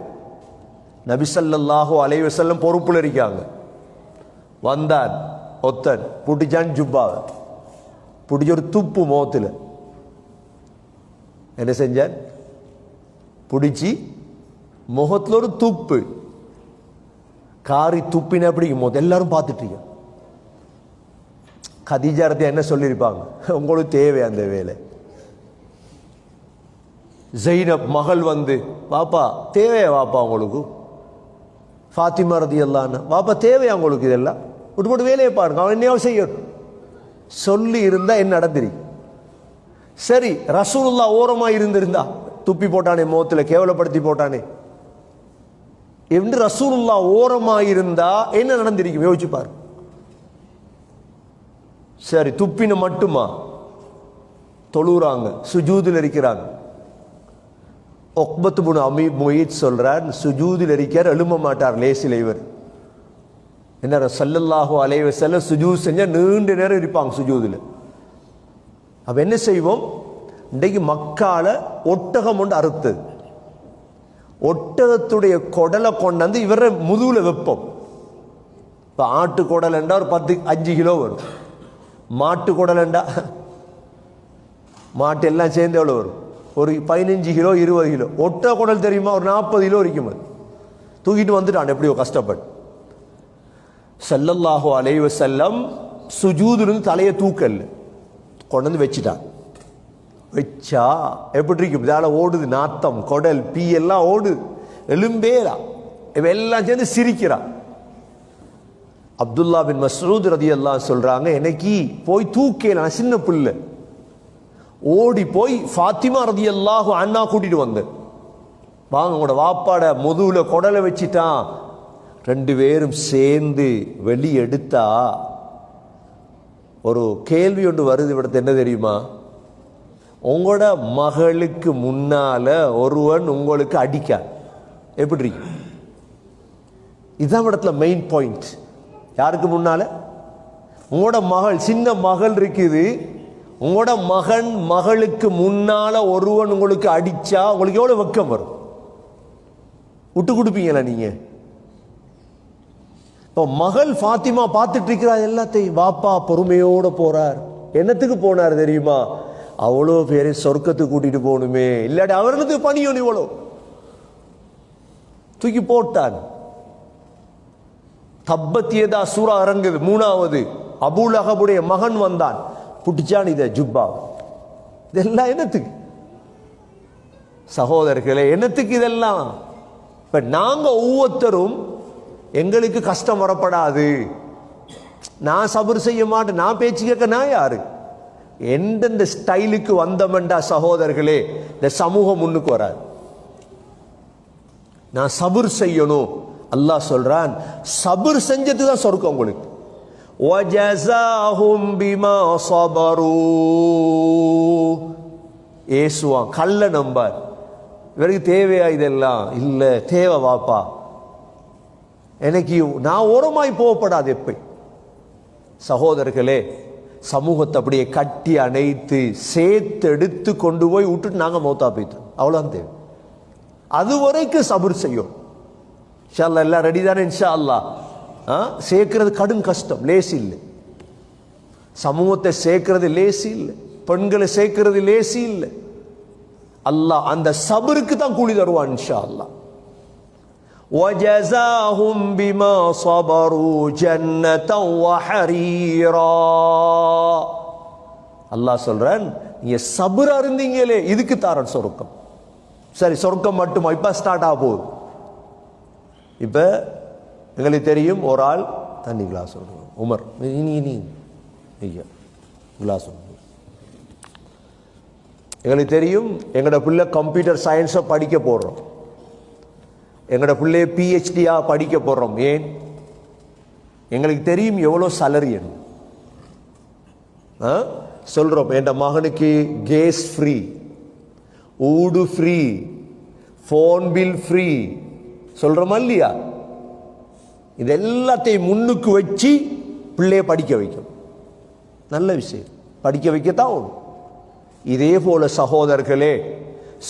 நபி ஸல்லல்லாஹு அலைஹி வஸல்லம் பொறுப்புல இருக்காங்க. வந்தான் ஒத்தன், புடிச்சான் ஜுப்பாவை, புடிச்ச ஒரு துப்பு முகத்தில். என்ன செஞ்சான்? பிடிச்சி முகத்தில் ஒரு துப்பு, காரி துப்பின பிடிக்கும். எல்லாரும் பார்த்துட்டு கதீஜாரத்தை என்ன சொல்லியிருப்பாங்க? உங்களுக்கு தேவை அந்த வேலை. ஜைனப் மகள் வாப்பா தேவையா வாப்பா உங்களுக்கு? ஃபாத்திமா ரலியல்லாஹு அன்ஹா, வாப்பா தேவையா உங்களுக்கு? இதெல்லாம் விட்டு போட்டு வேலையை பாருங்க, அவன் என்னையாவது செய்யணும் சொல்லி இருந்தா என்ன நடந்திருக்கு? சரி, ரசூலுல்லாஹ் ஓரமா இருந்திருந்தா துப்பி போட்டானே, முகத்தில் கேவலப்படுத்தி போட்டானே என்று ரசூலுல்லாஹ் ஓரமா இருந்தா என்ன நடந்திருக்கும்? யோசிச்சு பாரு. சரி, துப்பின மட்டுமா? தொழுறாங்க, சுஜூதில் இருக்கிறாங்க. உக்பத் இப்னு அமீர் முயீத் சொல்றார், சுஜூதில் இருக்கார், எழும்ப மாட்டார் லேசில். இவர் என்ன ஸல்லல்லாஹு அலைஹி வஸல்லம் சுஜூத் செஞ்சா நீண்ட நேரம் இருப்பாங்க சுஜூதில். அப்ப என்ன செய்வோம், இன்றைக்கு மக்கால ஒட்டகம் ஒன்று அறுத்தது, ஒட்டகத்துடைய குடலை கொண்டாந்து இவரை முதுகுல வைப்போம். இப்போ ஆட்டு குடலண்டா ஒரு 5 கிலோ வரும், மாட்டு குடலண்டா மாட்டு எல்லாம் சேர்ந்து எவ்வளோ வரும், ஒரு 15 கிலோ 20 கிலோ. ஒட்டக குடல் தெரியுமா, ஒரு 40 கிலோ இருக்கும். தூக்கிட்டு வந்துட்டான் எப்படியோ கஷ்டப்பட்டு. ஸல்லல்லாஹு அலைஹி வஸல்லம் சுஜூதிலிருந்து தலையை தூக்கல்ல, கொண்டு வந்து வச்சுட்டான். வச்சா எப்படி இருக்கும், இதால ஓடுது நாத்தம், குடல் பீ எல்லாம் ஓடுது, எலும்பேரா எல்லாம் சேர்ந்து சிரிக்கிறான். அப்துல்லா பின் மஸ்ஊத் ரலியல்லாஹு சொல்றாங்க, எனக்கு போய் தூக்கல, நான் சின்ன பிள்ளை, ஓடி போய் ஃபாத்திமா ரலியல்லாஹு அன்ஹா கூட்டிட்டு வந்தேன். வாங்க உங்களோட வாப்பாட முதுகுல குடலை வச்சிட்டான். 2 பேரும் சேர்ந்து வெளியெடுத்தா ஒரு கேள்வி ஒன்று வருது இவிடத்து, என்ன தெரியுமா, உங்களோட மகளுக்கு முன்னால ஒருவன் உங்களுக்கு அடிக்க எப்படி இருக்கு? இதுதான் இடத்துல மெயின் பாயிண்ட். யாருக்கு முன்னால? உங்களோட மகள், சின்ன மகள் இருக்குது, உங்களோட மகன் மகளுக்கு முன்னால ஒருவன் உங்களுக்கு அடிச்சா உங்களுக்கு எவ்வளவு வெக்கம் வரும்? விட்டு கொடுப்பீங்களா நீங்க? இப்போ மகள் ஃபாத்திமா பார்த்துட்டு இருக்கிறா எல்லாத்தையும், வாப்பா பொறுமையோட போறார். என்னத்துக்கு போனார் தெரியுமா? அவ்வளோ பேரை சொர்க்கத்துக்கு கூட்டிட்டு போகணுமே, இல்லாட்டி அவர்களுக்கு பணியும் இவ்வளோ தூக்கி போட்டான். தப்பத்தியதா சூரா இறங்குது 3வது. அபூ லஹபுடைய மகன் வந்தான், புட்டிச்சான் இதை ஜுப்பா. இதெல்லாம் என்னத்துக்கு சகோதரர்களே, என்னத்துக்கு இதெல்லாம்? இப்ப நாங்க ஒவ்வொருத்தரும் எங்களுக்கு கஷ்டம் வரப்படாது, நான் சபர் செய்ய மாட்டேன், நான் பேச்சு கேட்க நான் யாரு, எந்தெந்த ஸ்டைலுக்கு வந்தமெண்டா சகோதரர்களே இந்த சமூகம் முன்னுக்கு வராது. நான் சபர் செய்யணும். அல்லாஹ் சொல்றான், சபர் செஞ்சது தான் சொர்க்கம் உங்களுக்கு. வஜஸாஹும் பிமா ஸபரு. ஏசுவான் கள்ள நம்பார், இவருக்கு தேவையா இதெல்லாம்? இல்ல தேவை வாப்பா, எனக்கு நான் ஓரமாய் போகப்படாது. எப்ப சகோதரர்களே, சமூகத்தை அப்படியே கட்டி அணைத்து சேர்த்து எடுத்து கொண்டு போய் விட்டுட்டு நாங்க மௌத்தா போயிட்டோம், அவ்வளவுதான் தேவை. அது வரைக்கும் சபர் செய்யும். இன்ஷா அல்லாஹ் எல்லாம் ரெடி தானே? இன்ஷா அல்லாஹ் சேர்க்கிறது கடும் கஷ்டம், லேசி இல்லை. சமூகத்தை சேர்க்கிறது லேசி இல்லை, பெண்களை சேர்க்கிறது லேசி இல்லை. அல்லாஹ் அந்த சபருக்கு தான் கூலி தருவான் இன்ஷா அல்லாஹ். وَجَزَاهُمْ بِمَا صَبَرُوا جَنَّةً وَحَرِيرًا. அல்லாஹ் சொல்றான், நீங்க சபரா இருந்தீங்களே இதுக்கு தாரன் சொர்க்கம். சரி, சொர்க்கம் மட்டுமா? இப்ப ஸ்டார்ட் ஆக போகுது. இப்ப எங்களுக்கு தெரியும், ஒரு ஆள் தண்ணி கிளாஸ் உமர் கிளாஸ். எங்களுக்கு தெரியும், எங்களோட பிள்ளை கம்ப்யூட்டர் சயின்ஸை படிக்க போடுறோம், எங்களோட பிள்ளைய PhD-யா படிக்க போடுறோம். ஏன்? எங்களுக்கு தெரியும் எவ்வளோ சலரி சொல்றோம். என் மகனுக்கு கேஸ் ஃப்ரீ, ஊடு ஃப்ரீ, போன் பில் ஃப்ரீ சொல்றோமா இல்லையா? இது எல்லாத்தையும் முன்னுக்கு வச்சு பிள்ளைய படிக்க வைக்கும். நல்ல விஷயம், படிக்க வைக்கத்தான் ஒன்று. இதே போல சகோதரர்களே,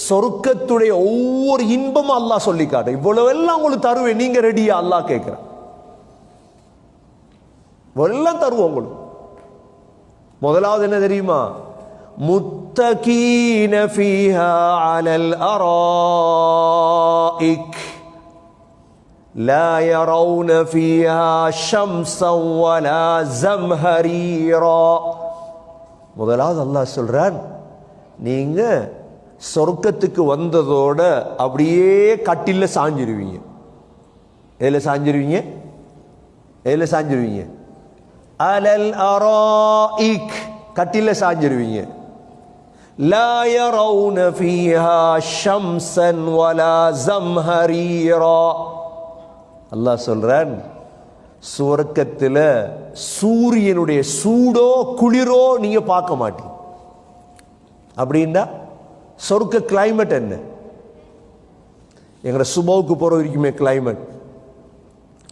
சொர்க்கத்துடைய ஒவ்வொரு இன்பமும் அல்லாஹ் சொல்லி காட்ட, இவ்வளவு எல்லாம் உங்களுக்கு தருவேன், நீங்க ரெடியா? அல்லாஹ் கேட்கிறான். எல்லாம் தருவோம் உங்களுக்கு. முதலாவது என்ன தெரியுமா? முத்தகீன ஃபீஹா அலல் அராயிக் லா யரவுன ஃபீஹா ஷம்ஸன் வலா ஸம்ஹரீரா. முதலாவது அல்லாஹ் சொல்றான், நீங்க சொர்க்கத்துக்கு வந்ததோட அப்படியே கட்டில சாஞ்சிருவீங்க. எதுல சாஞ்சிருவீங்க? எதுல சாஞ்சிருவீங்க? அலல் அராயிக், கட்டில சாஞ்சிருவீங்க. லா யரவுன ஃபீஹா ஷம்ஸன் வலா ஸம்ஹரீரா. அல்லாஹ் சொல்றான், சொர்க்கத்துல சூரியனுடைய சூடோ குளிரோ நீங்க பார்க்க மாட்டீங்க. அப்படின்னா சொர்க்க கிளைமேட் என்ன? எங்களை சுபவுக்கு போற இருக்குமே கிளைமேட்,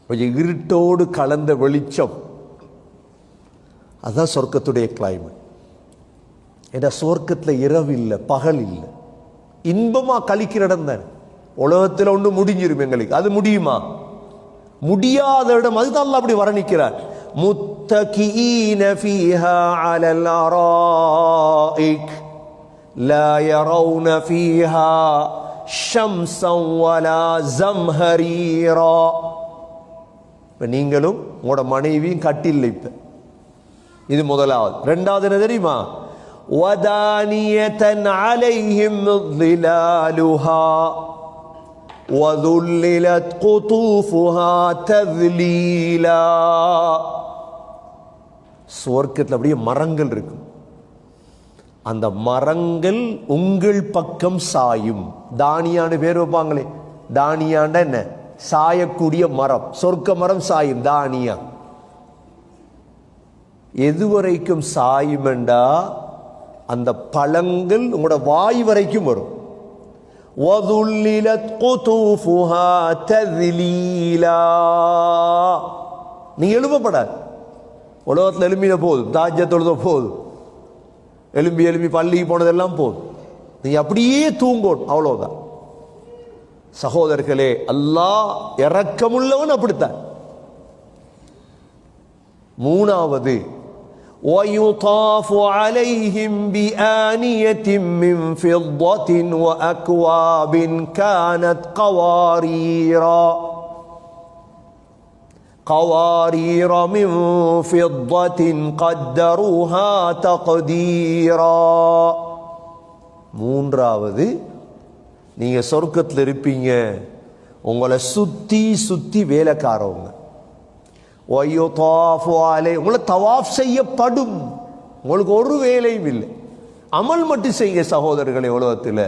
கொஞ்சம் இருட்டோடு கலந்த வெளிச்சம். அதுதான் சொர்க்கத்துடைய கிளைமேட். ஏன்னா சொர்க்கத்தில் இரவு இல்லை, பகல் இல்லை, இன்பமா கழிக்கிற இடம் தானே. உலகத்தில் ஒன்று முடிஞ்சிரும் எங்களுக்கு, அது முடியுமா? முடியாத இடம். அதுதான் அல்லாஹ் அப்படி வர்ணிக்கிறார். முத்தகீன ஃபீஹா அலல் அராயிக் லா யரவுன ஃபீஹா ஷம்ஸன் வலா ஸம்ஹரீரா. இப்போ நீங்களும் உங்களோட மனைவியும் கட்டில்லை. இப்போ இது முதலாவது. ரெண்டாவது என்ன தெரியுமா? வதானியதன் அலைஹிம் ظிலாலுஹா وذللت قطوفها تذليلا. சுவர்க்கத்தில் அப்படியே மரங்கள் இருக்கும். அந்த மரங்கள் உங்கள் பக்கம் சாயும். தானியான்னு பேர் வைப்பாங்களே, தானியாண்ட என்ன? சாயக்கூடிய மரம். சொர்க்க மரம் சாயும், தானியா. எதுவரைக்கும் சாயுமெண்டா அந்த பழங்கள் உங்களோட வாய் வரைக்கும் வரும். وَذُلِّلَتْ قُطُوفُهَا تَذْلِيلًا. நீ எழுப்பப்படாது. உலகத்தில் எழும்பின போதும், தாஜ்ஜத்தொழுத போதும், எழும்பி பள்ளிக்கு போனதெல்லாம் போதும், நீ அப்படியே தூங்கணும், அவ்வளவுதான். சகோதரர்களே, அல்லாஹ் இரக்கமுள்ளவன் அப்படித்தான். மூணாவது, وَيُطَافُ عَلَيْهِمْ بِآنِيَةٍ مِّن فِضَّةٍ وَأَكْوَابٍ كَانَتْ قَوَارِيرَ مِن فِضَّةٍ قَدَّرُوهَا تَقْدِيرًا. மூன்றாவது, நீங்க சொர்க்கத்தில் இருப்பீங்க, உங்களை சுத்தி சுத்தி வேலைக்காரவங்க. உங்களை தவாஃப் செய்யப்படும். உங்களுக்கு ஒரு வேலையும் இல்லை, அமல் மட்டும் செய்ய சகோதரர்களே. உலகத்தில்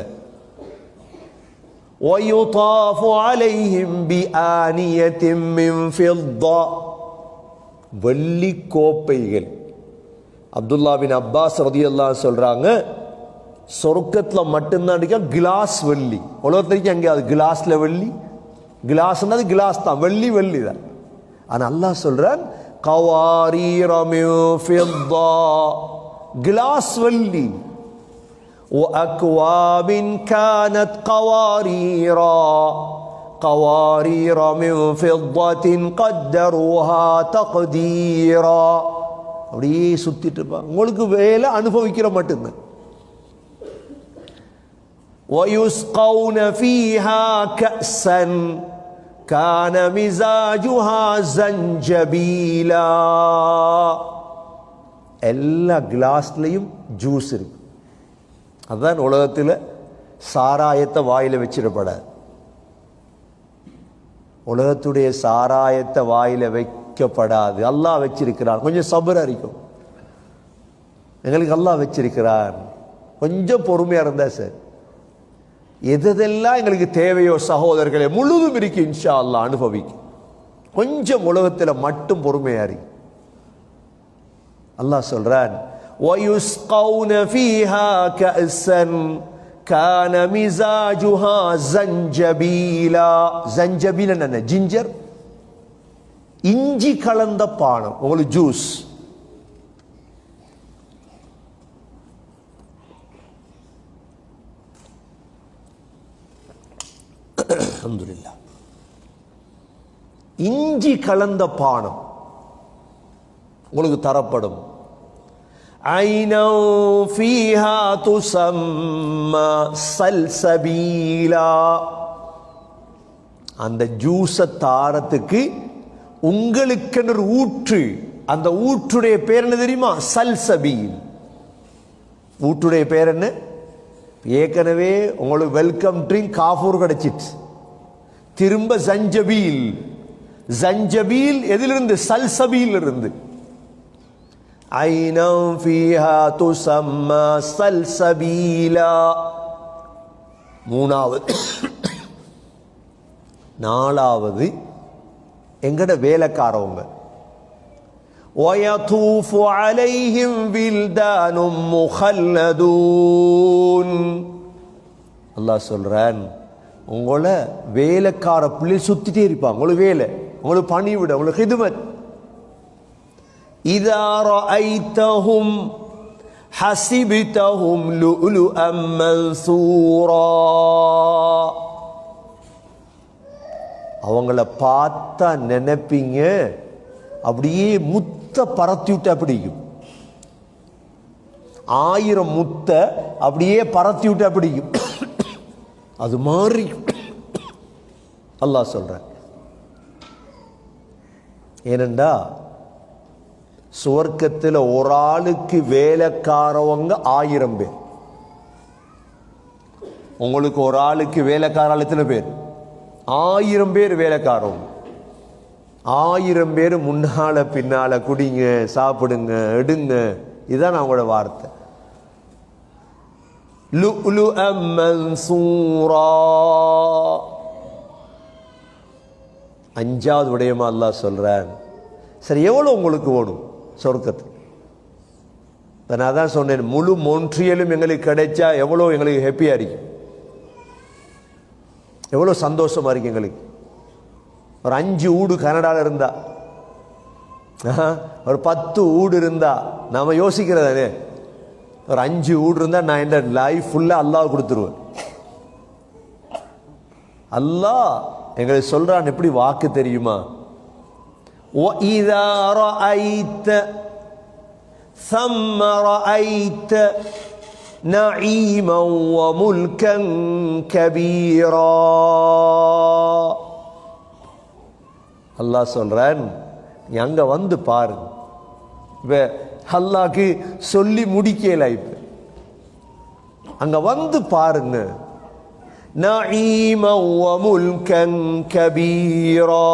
வெள்ளி கோப்பைகள். அப்துல்லா பின் அப்பாஸ் ரலியல்லாஹு அன்ஹு சொல்றாங்க, சொர்க்கத்தில் மட்டும்தான் கிளாஸ் வெள்ளி. உலகத்திற்கு எங்கேயாவது கிளாஸ்ல வெள்ளி? கிளாஸ்னா கிளாஸ் தான், வெள்ளி வெள்ளி தான். ஆனா அல்லாஹ் சொல்றான், கவாரீர மின் ஃபித்தா, கிளாஸ் வெள்ளி. وأكواب كانت قوارير من فضة قدروها تقديرا. அப்படியே சுத்திட்டு இருப்பாங்க. உங்களுக்கு வேலை அனுபவிக்கிற மட்டும்தான். ويسقون فيها كأسا كان مزاجها زنجبيلا. எல்லா கிளாஸ்லையும் ஜூஸ் இருக்கு. அதுதான் உலகத்தில் சாராயத்தை வாயில வச்சிடப்படாது. உலகத்துடைய சாராயத்தை வாயில வைக்கப்படாது. அல்லாஹ் வச்சிருக்கிறார். கொஞ்சம் சபர் அறிக்கும். எங்களுக்கு அல்லாஹ் வச்சிருக்கிறார். கொஞ்சம் பொறுமையா இருந்தா சார், எதெல்லாம் எங்களுக்கு தேவையோ சகோதரர்களே முழுதும் இருக்கு. இன்ஷா அல்லாஹ் அனுபவிக்கும். கொஞ்சம் உலகத்தில் மட்டும் பொறுமையாரி. அல்லாஹ் சொல்றான், وَيُسْقَوْنَ فِيهَا كَأْسًا كَانَ مِزَاجُهَا زَنْجَبِيلًا. زنجبيل என்ன? ஜிஞ்சர், இஞ்சி கலந்த பானம். உங்களுக்கு ஜூஸ். அல்ஹம்துலில்லாஹ். இஞ்சி கலந்த பானம் உங்களுக்கு தரப்படும். ஐனௌ ஃபீஹா துஸம்மா சல்சபீலா. அந்த ஜூஸ தாரத்துக்கு உங்களுக்கு ஒரு ஊற்று. அந்த ஊற்றுடைய பேர் என்ன தெரியுமா? சல்சபீல். ஊற்றுடைய பேர் என்ன? ஏற்கனவே உங்களுக்கு வெல்கம் ட்ரிங்க் காஃபூர் கிடைச்சிட்டு, திரும்ப ஜஞ்சபீல். ஜஞ்சபீல் எதிலிருந்து? சல்சபீல் இருந்து. ஐனம் ஃபீஹா துஸம்மா சல்சபீலா. மூணாவது. நாலாவது, எங்கட வேலைக்காரவங்க. وَيَطُوفُ عَلَيْهِمْ وِلْدَانٌ مُخَلَّدُونَ. அல்லாஹ் சொல்றான், உங்களை வேலைக்கார பிள்ளை சுத்திட்டே இருப்பாங்க. உங்களுக்கு வேலை, உங்களுக்கு பணிவிட, உங்களுக்கு ஹிதுமத். இதா ரஅய்தஹும் ஹஸிப்தஹும் லுஅலுஅம் மன்சூரா. அவங்கள பார்த்தா நினைப்பீங்க அப்படியே முத்த பரத்தி விட்டா பிடிக்கும். 1000 முத்த அப்படியே பரத்தி விட்டா பிடிக்கும். அது மாதிரி அல்லாஹ் சொல்ற. ஏனென்றா சுவர்க்கத்தில் ஒரு ஆளுக்கு வேலைக்காரவங்க 1000 பேர். உங்களுக்கு ஒரு ஆளுக்கு வேலைக்கார எத்தனை பேர்? 1000 பேர் வேலைக்காரவங்க. 1000 பேர் முன்னால பின்னால குடிங்க, சாப்பிடுங்க, எடுங்க. இதுதான் அவங்களோட வார்த்தை. லுஅலுஅம் மன்சூரா. 5வது விடயமா அல்லாஹ் சொல்றான். சரி, எவ்வளவு உங்களுக்கு வேணும் சொர்க்கத்துக்கு? நான் தான் சொன்னேன், முழு மொன்ட்ரியலும் எங்களுக்கு கிடைச்சா எவ்வளோ எங்களுக்கு ஹாப்பியா இருக்கும், எவ்வளோ சந்தோஷமா இருக்கு எங்களுக்கு. ஒரு 5 வீடு கனடாவில் இருந்தா, ஒரு 10 வீடு இருந்தா நாம யோசிக்கிறதானே. ஒரு 5 வீடு இருந்தா நான் இந்த லைஃப் ஃபுல்லா அல்லாஹ் கொடுத்துருவேன். அல்லாஹ் எங்களுக்கு சொல்றான் எப்படி வாக்கு தெரியுமா? وَإِذَا رَأَيْتَ ثَمَّ رَأَيْتَ نَعِيمًا وَمُلْكًا كَبِيرًا. அல்லாஹ் சொல்றான், நீ அங்க வந்து பாருங்க. இப்ப அல்லாஹ்க்கு சொல்லி முடிக்கல. இப்ப அங்க வந்து பாருங்க. نَعِيمًا وَمُلْكًا كَبِيرًا.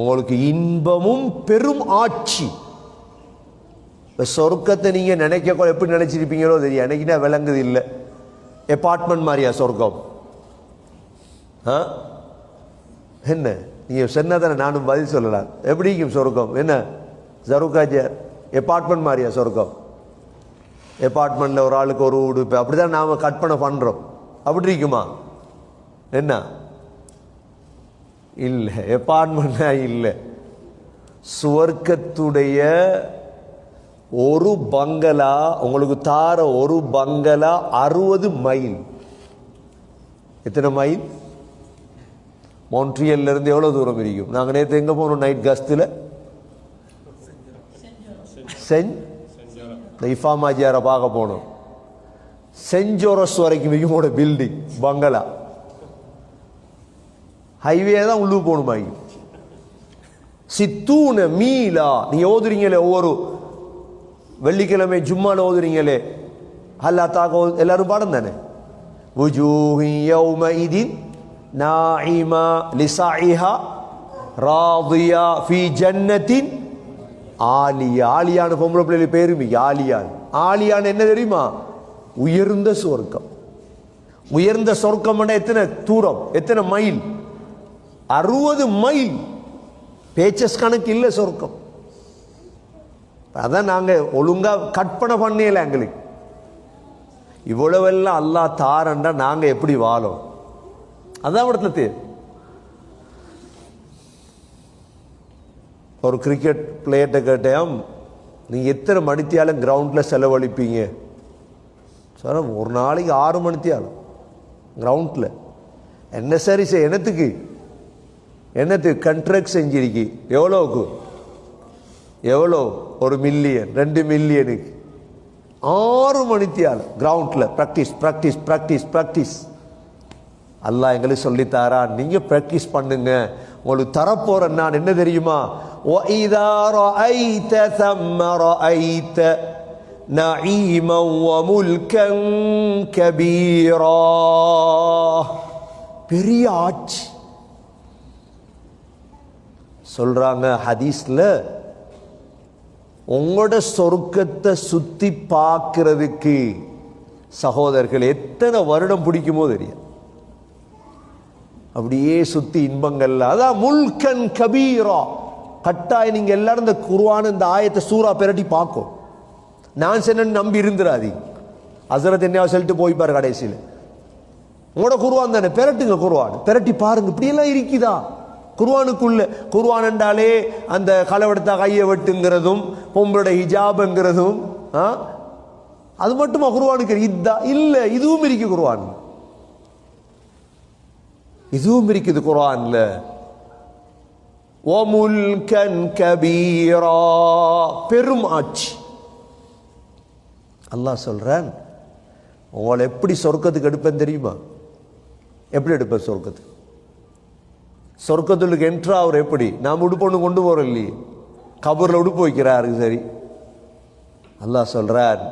உங்களுக்கு இன்பமும் பெரும் ஆட்சி. சொர்க்கத்தை நீங்க நினைக்க எப்படி நினைச்சிருப்பீங்களோ தெரியும். எனக்குன்னா விளங்குது இல்லை. அபார்ட்மெண்ட் மாதிரியா சொர்க்கம்? என்ன நீங்க சொன்னதானே நானும் பதில் சொல்லலாம். எப்படி இருக்கும் சொர்க்கம்? என்ன ஜருக்காஜர் அபார்ட்மெண்ட் மாதிரியா சொர்க்கம்? அபார்ட்மெண்ட்ல ஒரு ஆளுக்கு ஒரு வீடு. இப்போ அப்படிதான் நாம கற்பனை பண்றோம். அப்படி இருக்குமா? என்ன இல்லை, அபார்ட்மெண்டா இல்லை. சுவர்க்கத்துடைய ஒரு பங்களா உங்களுக்கு தார ஒரு பங்களா 60 மைல். எத்தனை மைல்? மான்ட்ரியல்ல இருந்து எவ்வளவு தூரம் இருக்கும்? நாங்கள் நேற்று எங்க போனோம் நைட் கஸ்தில்? இஃபாமாஜியாரை பார்க்க போனோம். சென்ட் ஜோரஸ் வரைக்கும் உங்களோட பில்டிங் பங்களா. ஹைவே தான் உள்ளு போகணுமா? சித்தூன மீலா. நீங்க ஓதுறீங்களே ஒவ்வொரு வெள்ளிக்கிழமை ஜும்மால ஓதுறீங்களே, அல்லா தாக்க எல்லாரும் பாடம் தானே. வுஜூஹி யௌமஇதின் நாஇமா லிஸாஇஹா ராதியா ஃபீ ஜன்னத்தின் ஆலியா. ஆலியான்னு பொம்பளை பிள்ளைகளுக்கு பேருமி ஆலியான். ஆலியான் என்ன தெரியுமா? உயர்ந்த சொர்க்கம். உயர்ந்த சொர்க்கம் எத்தனை தூரம், எத்தனை மைல்? 60 மைல். பேச்சஸ் கணக்கு இல்லை சொர்க்கம். அதான் நாங்க ஒழுங்கா கற்பனை பண்ணல. எங்களுக்கு இவ்வளவெல்லாம் அல்லாஹ் தாரண்டா நாங்க எப்படி வாழும்? அதான் இடத்துல ஒரு கிரிக்கெட் பிளேயர்கிட்ட கேட்டேன், நீங்க எத்தனை மணித்தியாலும் கிரவுண்ட்ல செலவழிப்பீங்க? சார், ஒரு நாளைக்கு 6 மணித்தியாலும் கிரவுண்ட்ல. என்ன சரி என்னத்துக்கு என்னத்துக்கு கண்ட்ராக்ட் செஞ்சிருக்கு? எவ்வளோக்கு? எவ்வளோ? 1 மில்லியன் 2 மில்லியனுக்கு 6 மணித்தியால் கிரவுண்ட்ல பிராக்டிஸ் பிராக்டிஸ் பிராக்டிஸ் பிராக்டிஸ். அல்லாஹ் எங்களுக்கு சொல்லித்தாரா, நீங்க பிராக்டிஸ் பண்ணுங்க. உங்களுக்கு தரப்போற நான் என்ன தெரியுமா? وَإِذَا رَأَيْتَ ثَمَّ رَأَيْتَ نَعِيمًا وَمُلْكًا كَبِيرًا. பெரிய ஆட்சி சொல்றாங்க ஹதீஸ்ல. உங்களோட சொர்க்கத்தை சுத்தி பார்க்கிறதுக்கு சகோதரர்கள் எத்தனை வருடம் பிடிக்குமோ தெரியும். அப்படியே சுத்தி இன்பங்கள். அதான் முல்கன் கபீரா. கட்டாயம் நீங்க எல்லாரும் இந்த குர்ஆன் இந்த ஆயத்தை சூரா பெரட்டி பார்க்கும். நான் சொன்ன நம்பி இருந்துராதி. ஹசரத் என்ன சொல்லிட்டு போய்ப்பாரு கடைசியில். உங்களோட குர்ஆன் தானே, பெரட்டுங்க குர்ஆன், பெரட்டி பாருங்க இப்படியெல்லாம் இருக்குதா குர்ஆனுக்குள்ள. குர்ஆன் என்றாலே அந்த களவெடுத்தா கையை வெட்டுங்கிறதும் பொம்பளோட ஹிஜாப்ங்கிறதும் அது மட்டுமா குர்ஆனுக்கு இதா இல்ல, இதுவும் இருக்கு குர்ஆன், இதுவும் இருக்குது குர்ஆன்ல. வமுல்கன் கபீரா, பெரும் ஆட்சி. அல்லாஹ் சொல்றான், உங்களை எப்படி சொர்க்கத்துக்கு எடுப்பேன் தெரியுமா? எப்படி எடுப்பேன் சொர்க்கத்துக்கு? சொர்க்கத்துக்கு என்ட்ரா அவர் எப்படி? நாம் உடுப்பொண்ணு கொண்டு போறோம் இல்லையே, கபூர்ல உடுப்பு வைக்கிறாரு. சரி, அல்லாஹ் சொல்றான்